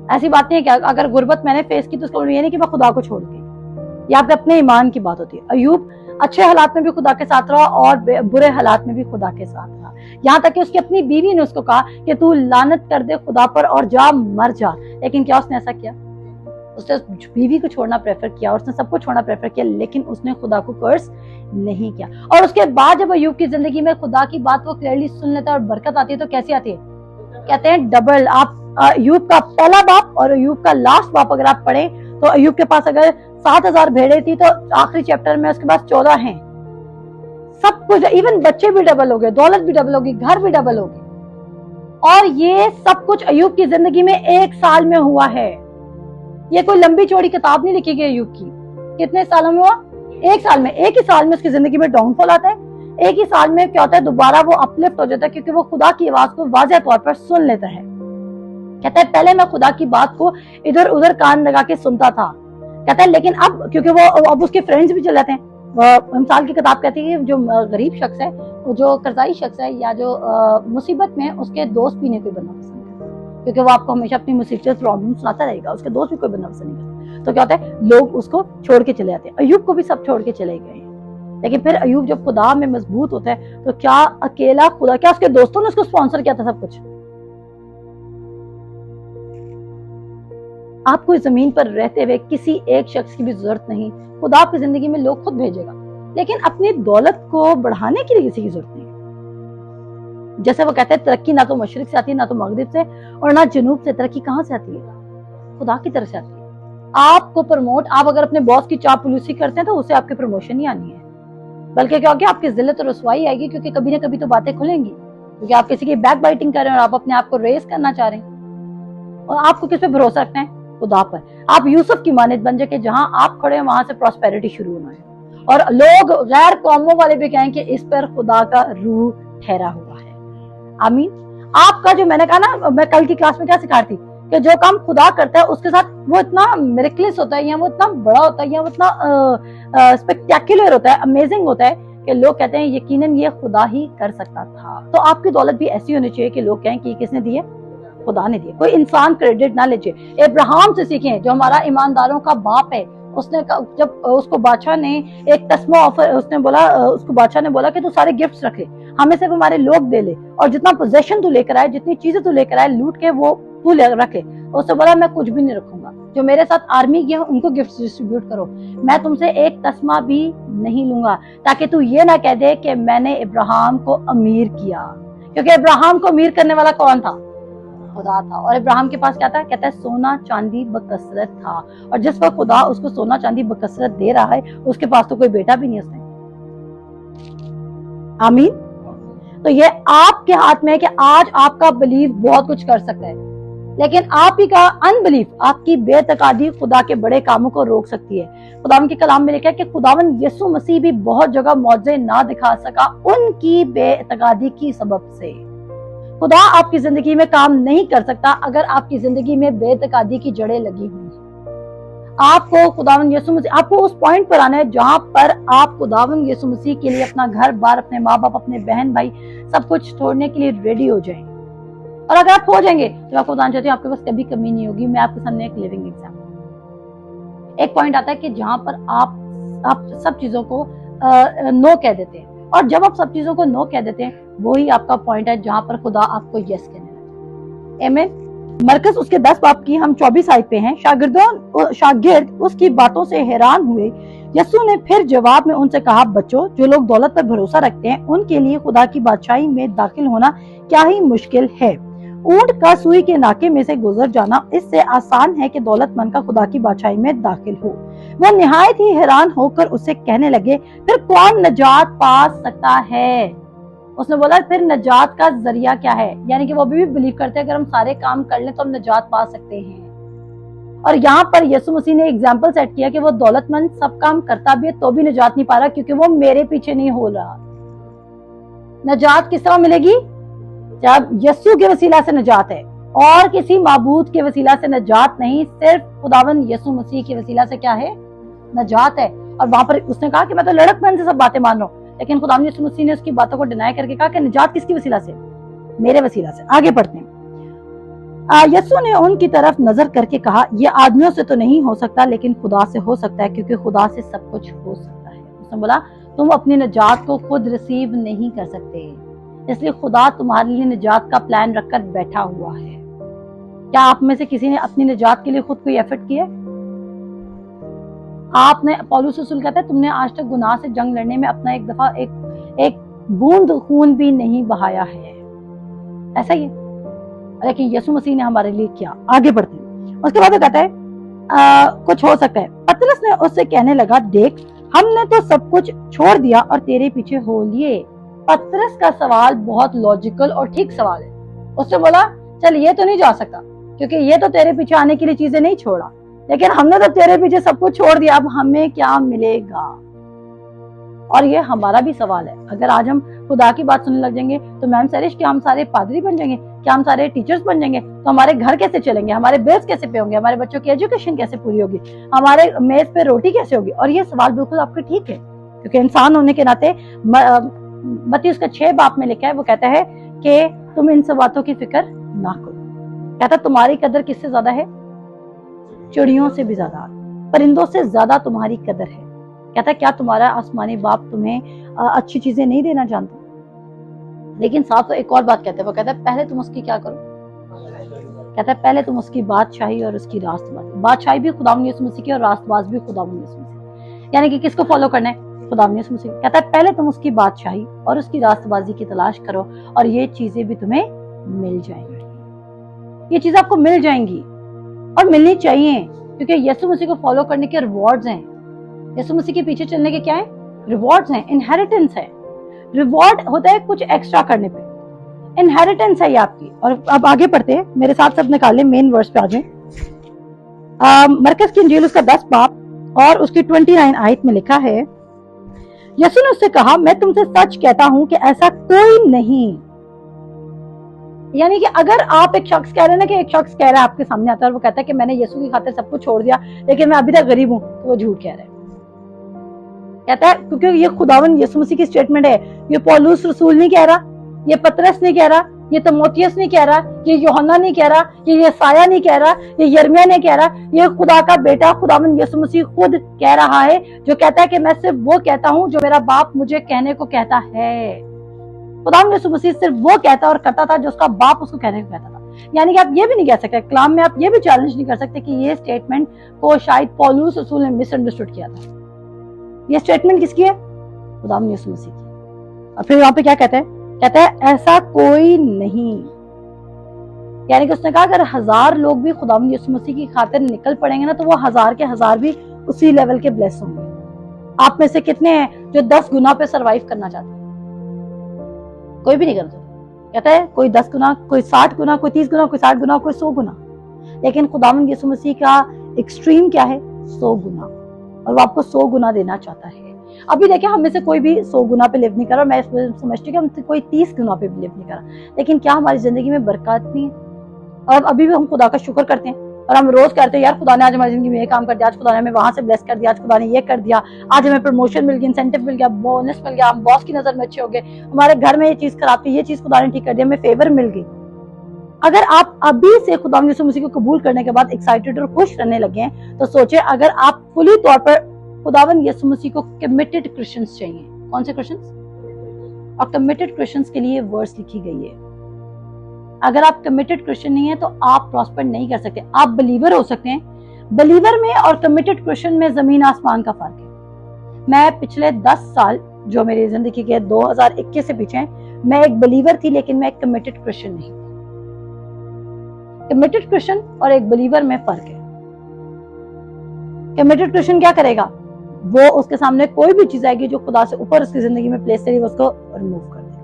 ऐसी बात नहीं है कि अगर गुर्बत मैंने फेस की तो उसका ये नहीं कि मैं खुदा को छोड़ दी। यहाँ पे अपने ईमान की बात होती है। अयूब अच्छे हालात में भी खुदा के साथ रहा और बुरे हालात में भी खुदा के साथ रहा। यहाँ तक कि उसकी अपनी बीवी ने उसको कहा कि तू लानत कर दे खुदा पर और जा मर जा, लेकिन क्या उसने ऐसा किया? उसने बीवी को छोड़ना प्रेफर किया, उसने सबको छोड़ना प्रेफर किया, लेकिन उसने खुदा को कर्स नहीं किया। और उसके बाद जब अयूब की जिंदगी में खुदा की बात वो क्लियरली सुन लेता है और बरकत आती है, तो कैसी आती है? कहते हैं डबल। आप अयूब का पहला बाप और अयूब का लास्ट बाप अगर आप पढ़े तो अयूब के पास अगर 7,000 भेड़े थी तो आखिरी चैप्टर में उसके पास 14 हैं। सब कुछ, इवन बच्चे भी डबल हो गए, दौलत भी डबल होगी, घर भी डबल हो गए। और ये सब कुछ अयूब की जिंदगी में 1 साल में हुआ है। ये कोई लंबी चौड़ी किताब नहीं लिखी गई अयूब की। कितने सालों में हुआ? 1 साल में। एक ही साल में उसकी जिंदगी में डाउनफॉल आता है, एक ही साल में क्या होता है, दोबारा वो अपलिफ्ट हो जाता है, क्योंकि वो खुदा की आवाज को वाज़ेह तौर पर सुन लेता है। कहता है पहले मैं खुदा की बात को इधर उधर कान लगा के सुनता था, कहता है लेकिन अब क्योंकि वो अब उसके फ्रेंड्स भी चल जाते हैं। मिसाल की किताब कहती है जो गरीब शख्स है, जो कर्जाई शख्स है या जो मुसीबत में, उसके दोस्त भी नहीं कोई बनना पसंद करता, क्योंकि वो आपको हमेशा अपनी मुसीबत प्रॉब्लम सुनाता रहेगा, उसके दोस्त भी कोई बनना पसंद नहीं करता। तो क्या होता है, लोग उसको छोड़ के चले जाते हैं। अयूब को भी सब छोड़ के चले गए, लेकिन फिर अयूब जब खुदा में मजबूत होता है तो क्या अकेला खुदा, क्या उसके दोस्तों ने उसको स्पॉन्सर किया था सब कुछ? आपको इस जमीन पर रहते हुए किसी एक शख्स की भी जरूरत नहीं, खुदा आपकी जिंदगी में लोग खुद भेजेगा, लेकिन अपनी दौलत को बढ़ाने के लिए किसी की जरूरत नहीं। जैसे वो कहते हैं तरक्की ना तो मशरिक से आती है, ना तो मगरिब से, और ना जनूब से। तरक्की कहां से आती है? खुदा की तरफ से आती है। आपको प्रमोट, आप अगर अपने बॉस की चापलूसी करते हैं तो उसे आपकी प्रमोशन नहीं आनी है, बल्कि क्या होगी, आपकी जिल्लत और रसवाई आएगी, क्योंकि कभी ना कभी तो बातें खुलेंगी, क्योंकि आप किसी की बैक बाइटिंग कर रहे हैं और आप अपने आप को रेस करना चाह रहे हैं। और आपको किस पे भरोसा रखना है? खुदा पर। आप यूसुफ की मानद बन जाए कि जहां आप खड़े हैं वहां से प्रॉस्पेरिटी शुरू होना है, और लोग गैर कौमों वाले भी कहें कि इस पर खुदा का रूह ठहरा हुआ है। आमीन। आपका जो, मैंने कहा ना, मैं कल की क्लास में क्या सिखा रही थी कि जो काम खुदा करता है उसके साथ वो इतना मिरेकलस होता है, या वो इतना बड़ा होता है, या वो इतना स्पेक्टेक्युलर होता है, अमेजिंग होता है कि लोग कहते हैं यकीनन ये खुदा ही कर सकता था। तो आपकी दौलत भी ऐसी होनी चाहिए कि लोग कहें कि किसने दी है? खुदा ने दिया। कोई इंसान क्रेडिट ना लीजिए। इब्राहिम से सीखें, जो हमारा ईमानदारों का बाप है। उसने जब उसको बादशाह ने एक तस्मा ऑफर, उसने बोला, उसको बादशाह ने बोला कि तू सारे गिफ्ट्स रख ले, हमें सिर्फ हमारे लोग दे ले, और जितना पोजेशन तू लेकर आए, जितनी चीजें तू लेकर आए लूट के, वो तू रख ले। उसने बोला मैं कुछ भी नहीं रखूंगा, जो मेरे साथ आर्मी गया उनको गिफ्ट डिस्ट्रीब्यूट करो, मैं तुमसे एक तस्मा भी नहीं लूंगा, ताकि तू ये ना कह दे कि मैंने इब्राहिम को अमीर किया। क्योंकि इब्राहिम को अमीर करने वाला कौन था? खुदा था। और इब्राहिम के पास क्या था? कहता है सोना चांदी बकसरत था, और जिस वक्त खुदा उसको सोना चांदी बकसरत दे रहा है, उसके पास तो कोई बेटा भी नहीं उसने। आमीन। तो ये आपके हाथ में है कि आज आपका बिलीव बहुत कुछ कर सकता है, लेकिन आप ही का अनबिलीफ, आपकी बेतकादी खुदा के बड़े कामों को रोक सकती है। खुदावन के कलाम में लिखा है कि खुदावन यीशु मसीह भी बहुत जगह मौजज़े ना दिखा सका उनकी बेतकादी की सबब से। खुदा आपकी जिंदगी में काम नहीं कर सकता अगर आपकी जिंदगी में बेतकादी की जड़ें लगी हुई हैं। आपको खुदावन यीशु मसीह, आपको उस पॉइंट पर आना है जहां पर आप खुदावन यीशु मसीह के लिए अपना घर बार, अपने माँ बाप, अपने बहन भाई सब कुछ छोड़ने के लिए रेडी हो जाएं। और अगर आप हो जाएंगे तो आपको बताना चाहती हूँ, आपके पास कभी कमी नहीं होगी। मैं आपके सामने एक लिविंग एग्जाम्पल। एक पॉइंट आता है कि जहां पर आप सब चीजों को नो कह देते हैं, और जब आप सब चीजों को नो कह देते हैं, वही आपका पॉइंट है जहां पर खुदा आपको यस कहने लगता है। आमीन। मरकस उसके 10 बाब की हम 24 आयत पे हैं। शागिर्द उसकी बातों से हैरान हुए। यीशु ने फिर जवाब में उनसे कहा, बच्चों, जो लोग दौलत पर भरोसा रखते हैं उनके लिए खुदा की बादशाही में दाखिल होना क्या ही मुश्किल है। ऊंट का सुई के नाके में से गुजर जाना इससे आसान है कि दौलतमंद का खुदा की बादशाही में दाखिल हो। वह निहायत ही हैरान होकर उससे कहने लगे, फिर कौन नजात पा सकता है? उसने बोला फिर नजात का जरिया क्या है? यानी कि वो भी बिलीव करते हैं अगर हम सारे काम कर लें तो हम नजात पा सकते हैं। और यहाँ पर यीशु मसीह ने एग्जाम्पल सेट किया कि वो दौलतमंद सब काम करता भी है तो भी नजात नहीं पा रहा, क्योंकि वो मेरे पीछे नहीं हो रहा। नजात किस तरह मिलेगी? जब यीशु के वसीला से नजात है, और किसी माबूद के वसीला से नजात नहीं, सिर्फ खुदावन यीशु मसीह के वसीला से क्या है? नजात है। और वहां पर उसने कहा कि मैं तो लड़कपन से सब बातें मान रहा हूँ, लेकिन खुदावन यीशु मसीह ने उसकी बातों को डिनाई करके कहा कि निजात किसकी वसीला से? मेरे वसीला से। आगे पढ़ते हैं। यस्सु ने उनकी तरफ नजर करके कहा, यह आदमियों से तो नहीं हो सकता, लेकिन खुदा से हो सकता है, क्योंकि खुदा से सब कुछ हो सकता है। उसने बोला, तुम अपनी निजात को खुद रिसीव नहीं कर सकते, इसलिए खुदा तुम्हारे लिए निजात का प्लान रखकर बैठा हुआ है। क्या आप में से किसी ने अपनी निजात के लिए खुद कोई एफर्ट किया? आपने, पौलुस रसूल कहता है, तुमने आज तक गुनाह से जंग लड़ने में अपना एक दफा एक बूंद खून भी नहीं बहाया है। ऐसा ही है, लेकिन यीशु मसीह ने हमारे लिए किया। आगे बढ़ते हैं। उसके बाद वो कहता है कुछ हो सकता है। पतरस ने उससे कहने लगा, देख हमने तो सब कुछ छोड़ दिया और तेरे पीछे हो लिए। पतरस का सवाल बहुत लॉजिकल और ठीक सवाल है। उसने बोला, चल ये तो नहीं जा सकता, क्योंकि ये तो तेरे पीछे आने के लिए चीजें नहीं छोड़ा, लेकिन हमने तो तेरे पीछे सब कुछ छोड़ दिया, अब हमें क्या मिलेगा? और ये हमारा भी सवाल है। अगर आज हम खुदा की बात सुनने लग जाएंगे तो मैम सरिश, क्या हम सारे पादरी बन जाएंगे? क्या हम सारे टीचर्स बन जाएंगे? तो हमारे घर कैसे चलेंगे? हमारे बिल्स कैसे पे होंगे? हमारे बच्चों की एजुकेशन कैसे पूरी होगी? हमारे मेज पे रोटी कैसे होगी? और ये सवाल बिल्कुल आपके ठीक है, क्योंकि इंसान होने के नाते मत्ती उसका 6 बाप में लिखा है, वो कहता है कि तुम इन सब बातों की फिक्र ना करो। कहता तुम्हारी कदर किससे ज्यादा है? चिड़ियों से भी ज्यादा, परिंदों से ज्यादा तुम्हारी कदर है। कहता क्या तुम्हारा आसमानी बाप तुम्हें अच्छी चीजें नहीं देना जानता? लेकिन साथ एक और बात कहता है, वो कहता है पहले तुम उसकी क्या करो? कहता है पहले तुम उसकी बादशाही और उसकी रास्तबाजी। बादशाही भी खुदावंद यीशु मसीह की और रास्तबाज भी खुदावंद यीशु मसीह। यानी कि किसको फॉलो करना है? खुदावंद यीशु मसीह। कहता है पहले तुम उसकी बादशाही और उसकी रास्तबाजी की तलाश करो और ये चीजें भी तुम्हें मिल जाएंगी। ये चीजें आपको मिल जाएंगी और मिलनी चाहिए, क्योंकि यीशु मसीह को फॉलो करने के रिवॉर्ड्स हैं। यीशु मसीह के पीछे चलने के क्या है? रिवॉर्ड्स हैं, इनहेरिटेंस है। रिवॉर्ड होता है कुछ एक्स्ट्रा करने पे, इनहेरिटेंस है ये आपकी। और अब आगे पढ़ते हैं, मेरे साथ सब निकाले, मेन वर्स पे आ जाए। मरकस की इंजील उसका 10 बाब और उसकी 29 आयत में लिखा है, यीशु ने उससे कहा, मैं तुमसे सच कहता हूं कि ऐसा कोई नहीं। यानी कि अगर आप एक शख्स कह रहे हैं ना, कि एक शख्स कह रहा है आपके सामने आता है और वो कहता है कि मैंने यीशु की खातिर सब कुछ छोड़ दिया लेकिन मैं अभी तक गरीब हूं, तो वो झूठ कह रहा है। कहता है, क्योंकि ये खुदावंद यीशु मसीह की स्टेटमेंट है। ये पौलुस रसूल नहीं कह रहा, ये पतरस नहीं कह रहा, ये तीमुथियुस नहीं कह रहा, ये यूहन्ना नहीं कह रहा, ये यसाया नहीं कह रहा, ये यिर्मयाह नहीं कह रहा, ये खुदा का बेटा खुदावंद यीशु मसीह खुद कह रहा है, जो कहता है कि मैं सिर्फ वो कहता हूं जो मेरा बाप मुझे कहने को कहता है। खुदावंद यीशु मसीह सिर्फ वो कहता और करता था जो उसका बाप उसको कहने को कहता था। यानी कि आप ये भी नहीं कह सकते, कलाम में आप ये भी चैलेंज नहीं कर सकते कि ये स्टेटमेंट को शायद पौलुस रसूल ने मिसअंडरस्टूड किया था। ये स्टेटमेंट किसकी है? खुदावंद यीशु मसीह की। और फिर यहाँ पे क्या कहता है? कहता है ऐसा कोई नहीं। यानी कि उसने कहा अगर 1000 लोग भी खुदावंद यीशु मसीह की खातिर निकल पड़ेंगे ना, तो वो 1000 के 1000 भी उसी लेवल के ब्लेस होंगे। आप में से कितने हैं जो 10 गुना पे सरवाइव करना चाहते हैं? कोई भी नहीं कर सकता। कहता है कोई 10 गुना, कोई 60 गुना, कोई 30 गुना, कोई 60 गुना, कोई 100 गुना। लेकिन खुदावंद यीशु मसीह का एक्सट्रीम क्या है? 100 गुना। और वो आपको 100 गुना देना चाहता है। अभी देखिए, हम में से कोई भी 100 गुना पे लिव नहीं कर रहा, मैं समझती हूँ कि हम कोई 30 गुना पे भी लिव नहीं कर रहा, लेकिन क्या हमारी जिंदगी में बरकत नहीं है? और अभी भी हम खुदा का शुक्र करते हैं और हम रोज कहते हैं यार खुदा ने आज हमारी जिंदगी में ये काम कर दिया, आज खुदा ने हमें वहां से ब्लेस कर दिया, आज खुदा ने ये कर दिया, आज हमें प्रमोशन मिल गया, इंसेंटिव मिल गया, बोनस मिल गया, हम बॉस की नजर में अच्छे हो गए, हमारे घर में ये चीज खराब थी, ये चीज खुदा ने ठीक कर दिया, हमें फेवर मिल गई। अगर आप अभी से खुदावंद यीशु मसीह को कबूल करने के बाद एक्साइटेड और खुश रहने लगे हैं, तो सोचे अगर आप फुली तौर पर खुदावंद यीशु मसीह को कमिटेड क्रिश्चियंस चाहिए। कौन से क्रिश्चियंस? और कमिटेड क्रिश्चियंस के लिए वर्स लिखी गई है। अगर आप कमिटेड क्रिश्चियन नहीं है तो आप प्रॉस्पर नहीं कर सकते। आप बिलीवर हो सकते हैं, बिलीवर में और कमिटेड क्रिश्चियन में जमीन आसमान का फर्क है। मैं पिछले 10 साल जो मेरी जिंदगी के 2021 से पीछे, मैं एक बिलीवर थी, लेकिन मैं एक कमिटेड क्रिश्चियन नहीं। कमिटेड क्रिश्चियन और एक बिलीवर में फर्क है। कमिटेड क्रिश्चियन क्या करेगा? वो उसके सामने कोई भी चीज आएगी जो खुदा से ऊपर उसकी जिंदगी में प्लेस करेगी, उसको रिमूव कर देगा।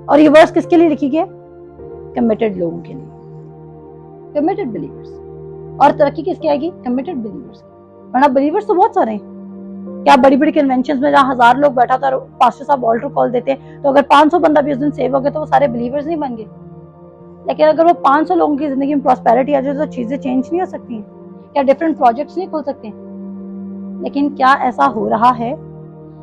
और ये वर्स किसके लिए लिखी गई? कमिटेड लोगों के लिए, कमिटेड बिलीवर्स। और तरक्की किसकी आएगी? Committed believers. वरना बिलीवर्स तो बहुत सारे हैं। क्या बड़ी बड़ी कन्वेंशन में जहाँ 1000 लोग बैठा था, पास्टर साहब ऑल्टर कॉल देते हैं, तो अगर 500 बंदा भी उस दिन सेव हो गया तो वो सारे बिलीवर्स नहीं बन गए। लेकिन अगर वो 500 लोगों की जिंदगी में प्रॉस्पेरिटी आ जाए तो चीजें चेंज नहीं हो सकती हैं? क्या डिफरेंट प्रोजेक्ट्स नहीं खुल सकते? लेकिन क्या ऐसा हो रहा है?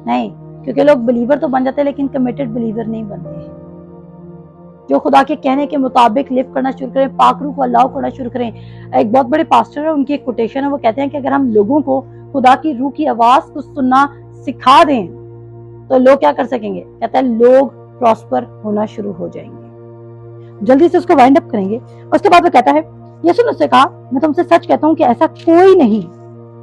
नहीं, क्योंकि लोग बिलीवर तो बन जाते हैं लेकिन कमिटेड बिलीवर नहीं बनते हैं। जो खुदा के कहने के मुताबिक लिव करना शुरू करें, पाक रूह को अलाउ करना शुरू करें। एक बहुत बड़े पास्टर है, उनकी एक कोटेशन है, वो कहते हैं कि अगर हम लोगों को खुदा की रूह की आवाज को सुनना सिखा दें तो लोग क्या कर सकेंगे, कहता है लोग प्रॉस्पर होना शुरू हो जाएंगे। जल्दी से उसको वाइंड अप करेंगे। उसके बाद वो कहता है, यीशु ने उससे कहा, मैं तुमसे सच कहता हूं कि ऐसा कोई नहीं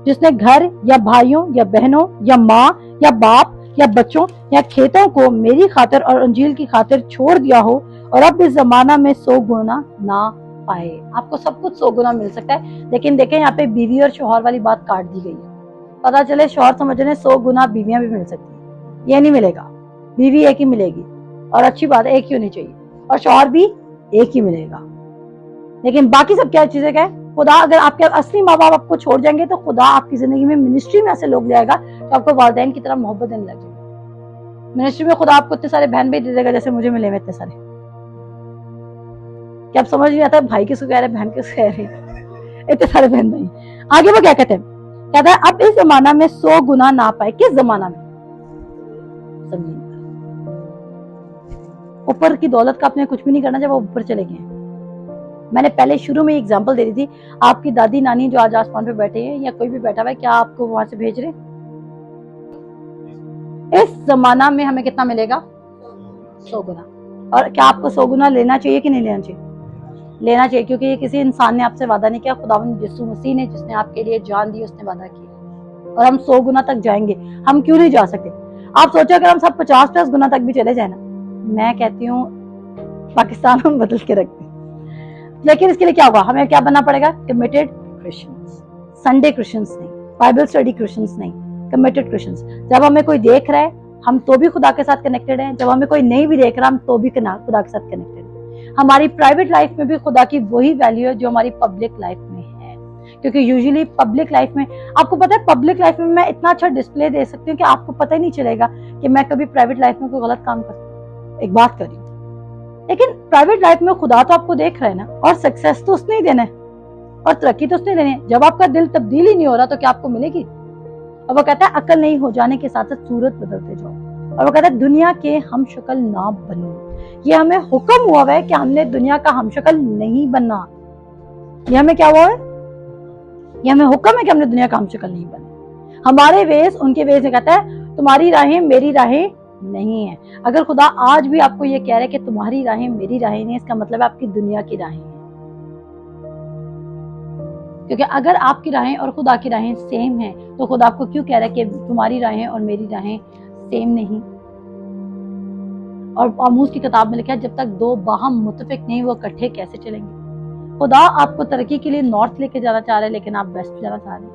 जिसने घर या भाइयों या बहनों या माँ या बाप या बच्चों या खेतों को मेरी खातिर और अंजील की खातिर छोड़ दिया हो और अब इस जमाना में 100 गुना ना पाए। आपको सब कुछ 100 गुना मिल सकता है, लेकिन देखें यहाँ पे बीवी और शौहर वाली बात काट दी गई है। पता चले शौहर समझ रहे 100 गुना बीवियां भी मिल सकती है, ये नहीं मिलेगा। बीवी एक ही मिलेगी और अच्छी बात है, एक ही होनी चाहिए, और शौहर भी एक ही मिलेगा। लेकिन बाकी सब क्या चीजें क्या है, खुदा अगर आपके असली माँ बाप आपको छोड़ जाएंगे तो खुदा आपकी जिंदगी में मिनिस्ट्री में ऐसे लोग ले आएगा तो आपको वालिदैन की तरह मोहब्बत देने लग जाएगी। मिनिस्ट्री में खुदा आपको इतने सारे बहन भाई दे देगा जैसे मुझे मिले में इतने सारे। क्या आप समझ नहीं आता भाई किसको कह रहे बहन किसको कह रहे, इतने सारे बहन भाई। आगे वो क्या कहते हैं, कहता है अब इस जमाना में 100 गुना ना पाए। किस जमाना में? जमीन पर। ऊपर की दौलत का आपने कुछ भी नहीं करना जब वो ऊपर चले गए। मैंने पहले शुरू में एग्जांपल दे दी थी, आपकी दादी नानी जो आज आसमान पे बैठे हैं या कोई भी बैठा हुआ है, क्या आपको वहां से भेज रहे? इस जमाना में हमें कितना मिलेगा? 100 गुना। और क्या आपको 100 गुना लेना चाहिए कि नहीं लेना चाहिए? लेना चाहिए, क्योंकि ये किसी इंसान ने आपसे वादा नहीं किया, खुदावंद यीशु मसीह ने, जिसने आपके लिए जान दी, उसने वादा किया। और हम 100 गुना तक जाएंगे। हम क्यों नहीं जा सकते? आप सोचो अगर हम सब 50-50 गुना तक भी चले जाए ना, मैं कहती हूँ पाकिस्तान हम बदल के रखते हैं। लेकिन इसके लिए क्या होगा, हमें क्या बनना पड़ेगा? Committed Christians. संडे क्रिश्चियंस नहीं, बाइबल स्टडी क्रिश्चियंस नहीं, कमिटेड क्रिश्चियंस। जब हमें कोई देख रहा है हम तो भी खुदा के साथ कनेक्टेड हैं, जब हमें कोई नहीं भी देख रहा हम तो भी खुदा के साथ कनेक्टेड हैं। हमारी प्राइवेट लाइफ में भी खुदा की वही वैल्यू है जो हमारी पब्लिक लाइफ में है, क्योंकि यूजुअली पब्लिक लाइफ में, आपको पता है पब्लिक लाइफ में मैं इतना अच्छा डिस्प्ले दे सकती हूँ कि आपको पता ही नहीं चलेगा कि मैं कभी प्राइवेट लाइफ में कोई गलत काम करती हूँ। एक बात करी, लेकिन प्राइवेट लाइफ में खुदा तो आपको देख रहा है ना, और सक्सेस तो उसने ही देना है और तरक्की तो उसने देनी है। जब आपका दिल तब्दील ही नहीं हो रहा तो क्या आपको मिलेगी? और वो कहता है अकल नहीं हो जाने के साथ साथ सूरत बदलते जाओ। और वो कहता है दुनिया के हम शक्ल ना बनो। ये हमें हुक्म हुआ है कि हमने दुनिया का हम शक्ल नहीं बनना। ये हमें क्या हुआ है? ये हमें हुक्म है कि हमने दुनिया का हम शक्ल नहीं बनना। हमारे वेस उनके वेस में, कहता है तुम्हारी राहें मेरी राहें नहीं है। अगर खुदा आज भी आपको ये कह रहा है कि तुम्हारी राहें मेरी राहें नहीं, इसका मतलब है आपकी दुनिया की राहें हैं। क्योंकि अगर आपकी राहें और खुदा की राहें सेम हैं तो खुदा आपको क्यों कह रहा है कि तुम्हारी राहें और मेरी राहें सेम नहीं? और आमूस की किताब में लिखा है जब तक दो बाहम मुत्तफिक नहीं वो इकट्ठे कैसे चलेंगे। खुदा आपको तरक्की के लिए नॉर्थ लेके जाना चाह रहे हैं, लेकिन आप वेस्ट जाना चाह रहे हैं।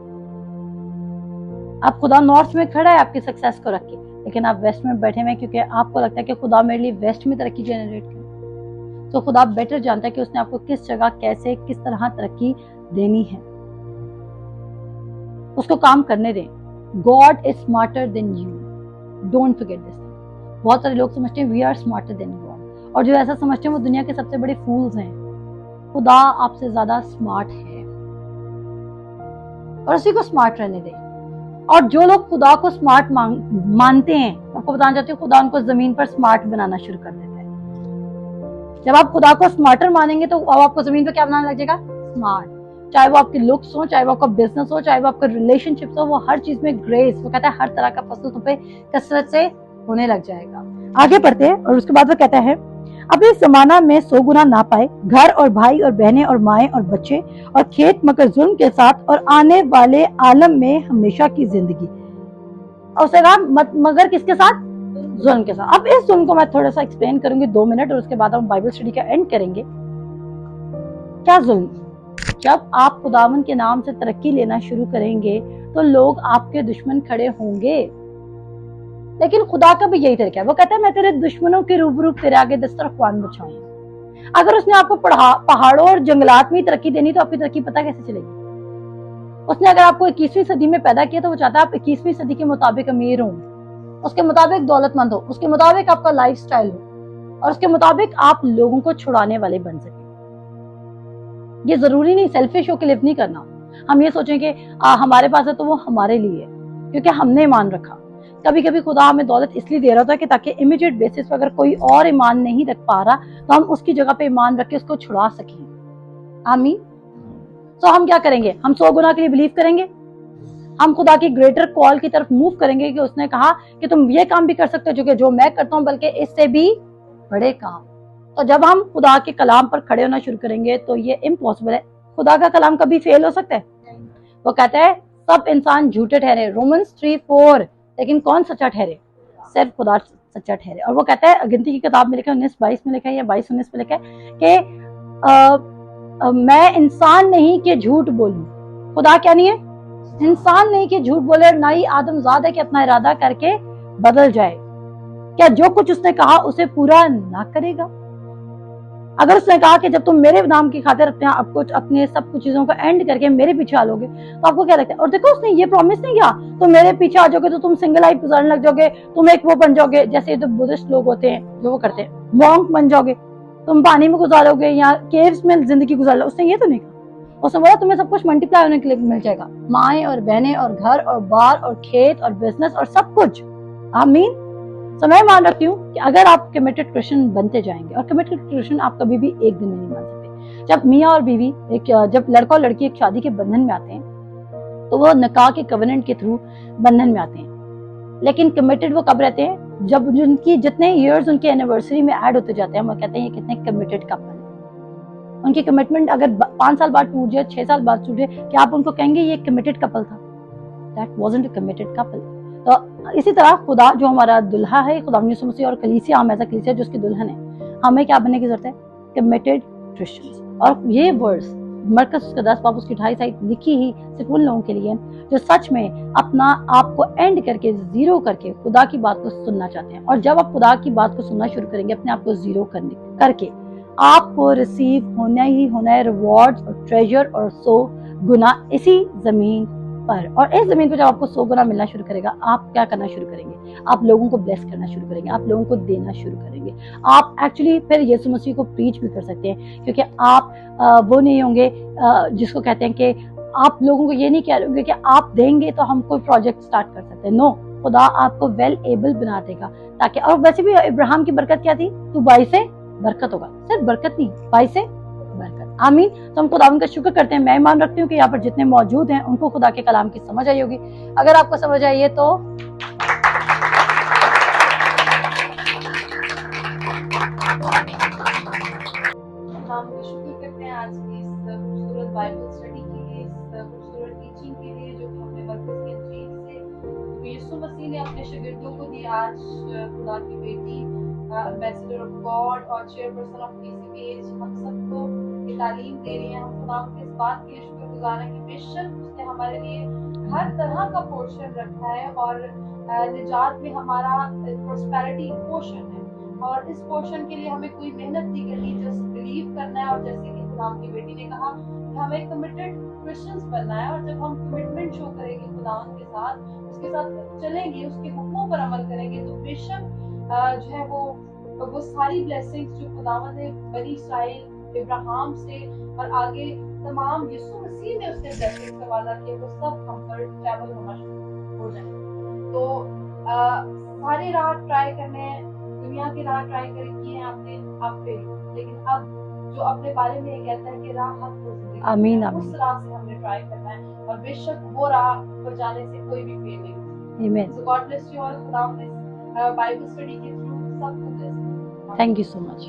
आप खुदा नॉर्थ में खड़ा है आपकी सक्सेस को रख के, लेकिन आप वेस्ट में बैठे हुए क्योंकि आपको लगता है कि खुदा मेरे लिए वेस्ट में तरक्की जनरेट करे। तो खुदा बेटर जानता है कि उसने आपको किस जगह कैसे किस तरह तरक्की देनी है। उसको काम करने दें। God is smarter than you, don't forget this. बहुत सारे लोग समझते हैं we are smarter than God, और जो ऐसा समझते हैं वो दुनिया के सबसे बड़े फूल्स हैं। खुदा आपसे ज्यादा स्मार्ट है और उसी को स्मार्ट रहने दें। और जो लोग खुदा को स्मार्ट मानते हैं, आपको बताना चाहती हूँ खुदा उनको जमीन पर स्मार्ट बनाना शुरू कर देता है। जब आप खुदा को स्मार्टर मानेंगे तो अब आपको जमीन पर क्या बनाना लग जाएगा? स्मार्ट। चाहे वो आपके लुक्स हो, चाहे वो आपका बिजनेस हो, चाहे वो आपका रिलेशनशिप हो, वो हर चीज में ग्रेस, वो कहता है हर तरह का फसल तुम पे कसरत से होने लग जाएगा। आगे बढ़ते हैं और उसके बाद वो कहता है अब इस जमाना में 100 गुना ना पाए घर और भाई और बहनें और माएं और बच्चे और खेत मगर जुल्म के साथ और आने वाले आलम में हमेशा की जिंदगी। और उसने कहा मगर किसके साथ? जुल्म के साथ। अब इस जुल्म को मैं थोड़ा सा एक्सप्लेन करूंगी 2 मिनट और उसके बाद हम बाइबल स्टडी का एंड करेंगे। क्या जुल्म? जब आप खुदावन के नाम से तरक्की लेना शुरू करेंगे तो लोग आपके दुश्मन खड़े होंगे, लेकिन खुदा का भी यही तरीका है। वो कहता है मैं तेरे दुश्मनों के रूबरू तेरे आगे दस्तरख्वान बिछाऊंगा। अगर उसने आपको पहाड़ों और जंगलात में तरक्की देनी तो आपकी तरक्की पता कैसे चलेगी? उसने अगर आपको 21वीं सदी में पैदा किया तो वो चाहता है आप 21वीं सदी के मुताबिक अमीर हो, उसके मुताबिक दौलतमंद हो, उसके मुताबिक आपका लाइफ स्टाइल हो और उसके मुताबिक आप लोगों को छुड़ाने वाले बन सके। ये जरूरी नहीं सेल्फिश होकर लिव नहीं करना। हम ये सोचें कि हमारे पास है तो वो हमारे लिए है क्योंकि हमने मान रखा कभी कभी खुदा हमें दौलत इसलिए दे रहा होता है कि ताकि इमीडिएट बेसिस पर अगर कोई और ईमान नहीं रख पा रहा तो हम उसकी जगह पे ईमान रख के उसको छुड़ा सकें। आमीन। तो हम क्या करेंगे, हम 100 गुना के लिए बिलीव करेंगे, हम खुदा की ग्रेटर कॉल की तरफ मूव करेंगे कि उसने कहा कि तुम ये काम भी कर सकते हो जो मैं करता हूं, बल्कि इससे भी बड़े काम। तो जब हम खुदा के कलाम पर खड़े होना शुरू करेंगे तो ये इम्पॉसिबल है। खुदा का कलाम कभी फेल हो सकता है? वो कहता है सब इंसान झूठे ठहरे, रोमन्स 3:4, लेकिन कौन सच्चा ठहरे? सिर्फ खुदा सच्चा ठहरे। और वो कहता है, गिनती की किताब में लिखा है 19:22 में लिखा है या 22:19 में लिखा है कि मैं इंसान नहीं कि झूठ बोलूं। खुदा क्या नहीं है? इंसान नहीं कि झूठ बोले, ना ही आदमजाद है कि अपना इरादा करके बदल जाए। क्या जो कुछ उसने कहा उसे पूरा ना करेगा? अगर उसने कहा कि जब तुम मेरे नाम की खातिर अपने सब कुछ चीजों को एंड करके मेरे पीछे आ लोगे, तो आपको क्या लगता है? और देखो, उसने ये प्रॉमिस नहीं किया तुम मेरे पीछे आ जाओगे तो तुम सिंगल लाइफ गुजारने लग जाओगे, तुम एक वो बन जाओगे जैसे जो बुद्धिस्ट लोग होते हैं जो वो करते हैं, मॉन्क बन जाओगे, तुम पानी में गुजारोगे या केव्स में जिंदगी गुजार लो। उसने ये तो नहीं कहा। उसने बोला तुम्हें सब कुछ मल्टीप्लाई होने के लिए मिल जाएगा, माएँ और बहनें और घर और बार और खेत और बिजनेस और सब कुछ। आमीन। तो मैं मान रखती हूँ कि अगर आप कमिटेड क्रिश्चियन बनते जाएंगे, और कमिटेड क्रिश्चियन आप कभी भी एक दिन में नहीं बन सकते। जब मियाँ और बीवी जब लड़का और लड़की एक शादी के बंधन में आते हैं तो वो निकाह के कवेनेंट के थ्रू बंधन में आते हैं, लेकिन कमिटेड वो कब रहते हैं? जब उनकी जितने ईयर्स उनके एनिवर्सरी में ऐड होते जाते हैं, वो कहते हैं ये कितने कमिटेड कपल है। उनकी कमिटमेंट अगर 5 साल बाद टूट जाए, 6 साल बाद टूट जाए, क्या आप उनको कहेंगे ये कमिटेड कपल था? That wasn't a committed couple. तो इसी तरह खुदा जो हमारा दुल्हा है, खुदा यीशु मसीह और कलीसिया, हम ऐसा कलीसिया जो उसकी दुल्हन है, हमें क्या बनने की जरूरत है? Committed Christians. और ये वर्ड्स मरकस उसका 10 बाब उसकी 2.5 साइड लिखी ही सिर्फ उन लोगों के लिए जो सच में अपना आप को एंड करके, जीरो करके खुदा की बात को सुनना चाहते हैं। और जब आप खुदा की बात को सुनना शुरू करेंगे अपने आप को जीरो करके, आपको रिसीव होना ही होना है रिवॉर्ड्स और ट्रेजर और 100 गुना इसी जमीन पर। और इस जमीन पर जब आपको 100 गुना मिलना शुरू करेगा, आप क्या करना शुरू करेंगे? आप लोगों को ब्लेस करना शुरू करेंगे, आप लोगों को देना शुरू करेंगे। आप एक्चुअली फिर यीशु मसीह को प्रीच भी कर सकते हैं, क्योंकि आप वो नहीं होंगे जिसको कहते हैं कि आप लोगों को ये नहीं कह रहे होंगे कि आप देंगे तो हम कोई प्रोजेक्ट स्टार्ट कर सकते हैं। नो, खुदा आपको वेल एबल बना देगा ताकि, और वैसे भी इब्राहिम की बरकत क्या थी? तू बाई से बरकत होगा। सिर्फ बरकत नहीं, बाई से बरकत। आमीन। तो हम खुदा का शुक्र करते हैं। मैं ईमान रखती हूँ कि यहाँ पर जितने मौजूद हैं उनको खुदा के कलाम की समझ आई होगी। अगर आपको समझ आई है तो हम शुक्र करते हैं आज की इस खूबसूरत बाइबल स्टडी के लिए, इस खूबसूरत टीचिंग के लिए जो कि हमने मरकज के इंजील से यीशु मसीह ने अपने शागिर्दों को दी। आज खुदा की बेटी, एम्बेसडर ऑफ गॉड और चेयरपर्सन ऑफ केसीपीएच हम सबको ये तालीम दे रही हैं। हम खुदा के इस बात के लिए शुक्रगुजार हैं कि बेशक उसने हमारे लिए हर तरह का पोर्शन रखा है और निजात में हमारा प्रोस्पेरिटी पोर्शन है, और इस पोर्शन के लिए हमें कोई मेहनत नहीं करनी, जस्ट बिलीव करना है। और जैसे कि खुदा की बेटी ने कहा कि हमें कमिटेड क्रिश्चियंस बनना है, और जब हम कमिटमेंट शो करेंगे खुदावंद के साथ, उसके साथ चलेंगे, उसके हुक्मों पर अमल करेंगे, तो बेशक जो है वो सारी ब्लेसिंग्स जो खुदावंद ने बनी इस्राएल इब्राहिम से और आगे तमाम यीशु मसीह ने उसने ब्लेसिंग्स का वादा किया, वो सब हम पर ट्रैवल होना शुरू हो जाए। तो सारे राह ट्राई करने, दुनिया की राह ट्राई किए हैं आपने, आप फेल, लेकिन अब जो अपने बारे में ये कहता है कि राह हक को जिंदगी, आमीन, उस राह से हमने ट्राई करना है, और बेशक वो राह पर जाने से कोई भी फेल नहीं होता। आमीन। So God bless you all. खुदा हाफिज़। बाइबल स्टडी के थ्रू सबको ब्लेस करें। Thank you so much.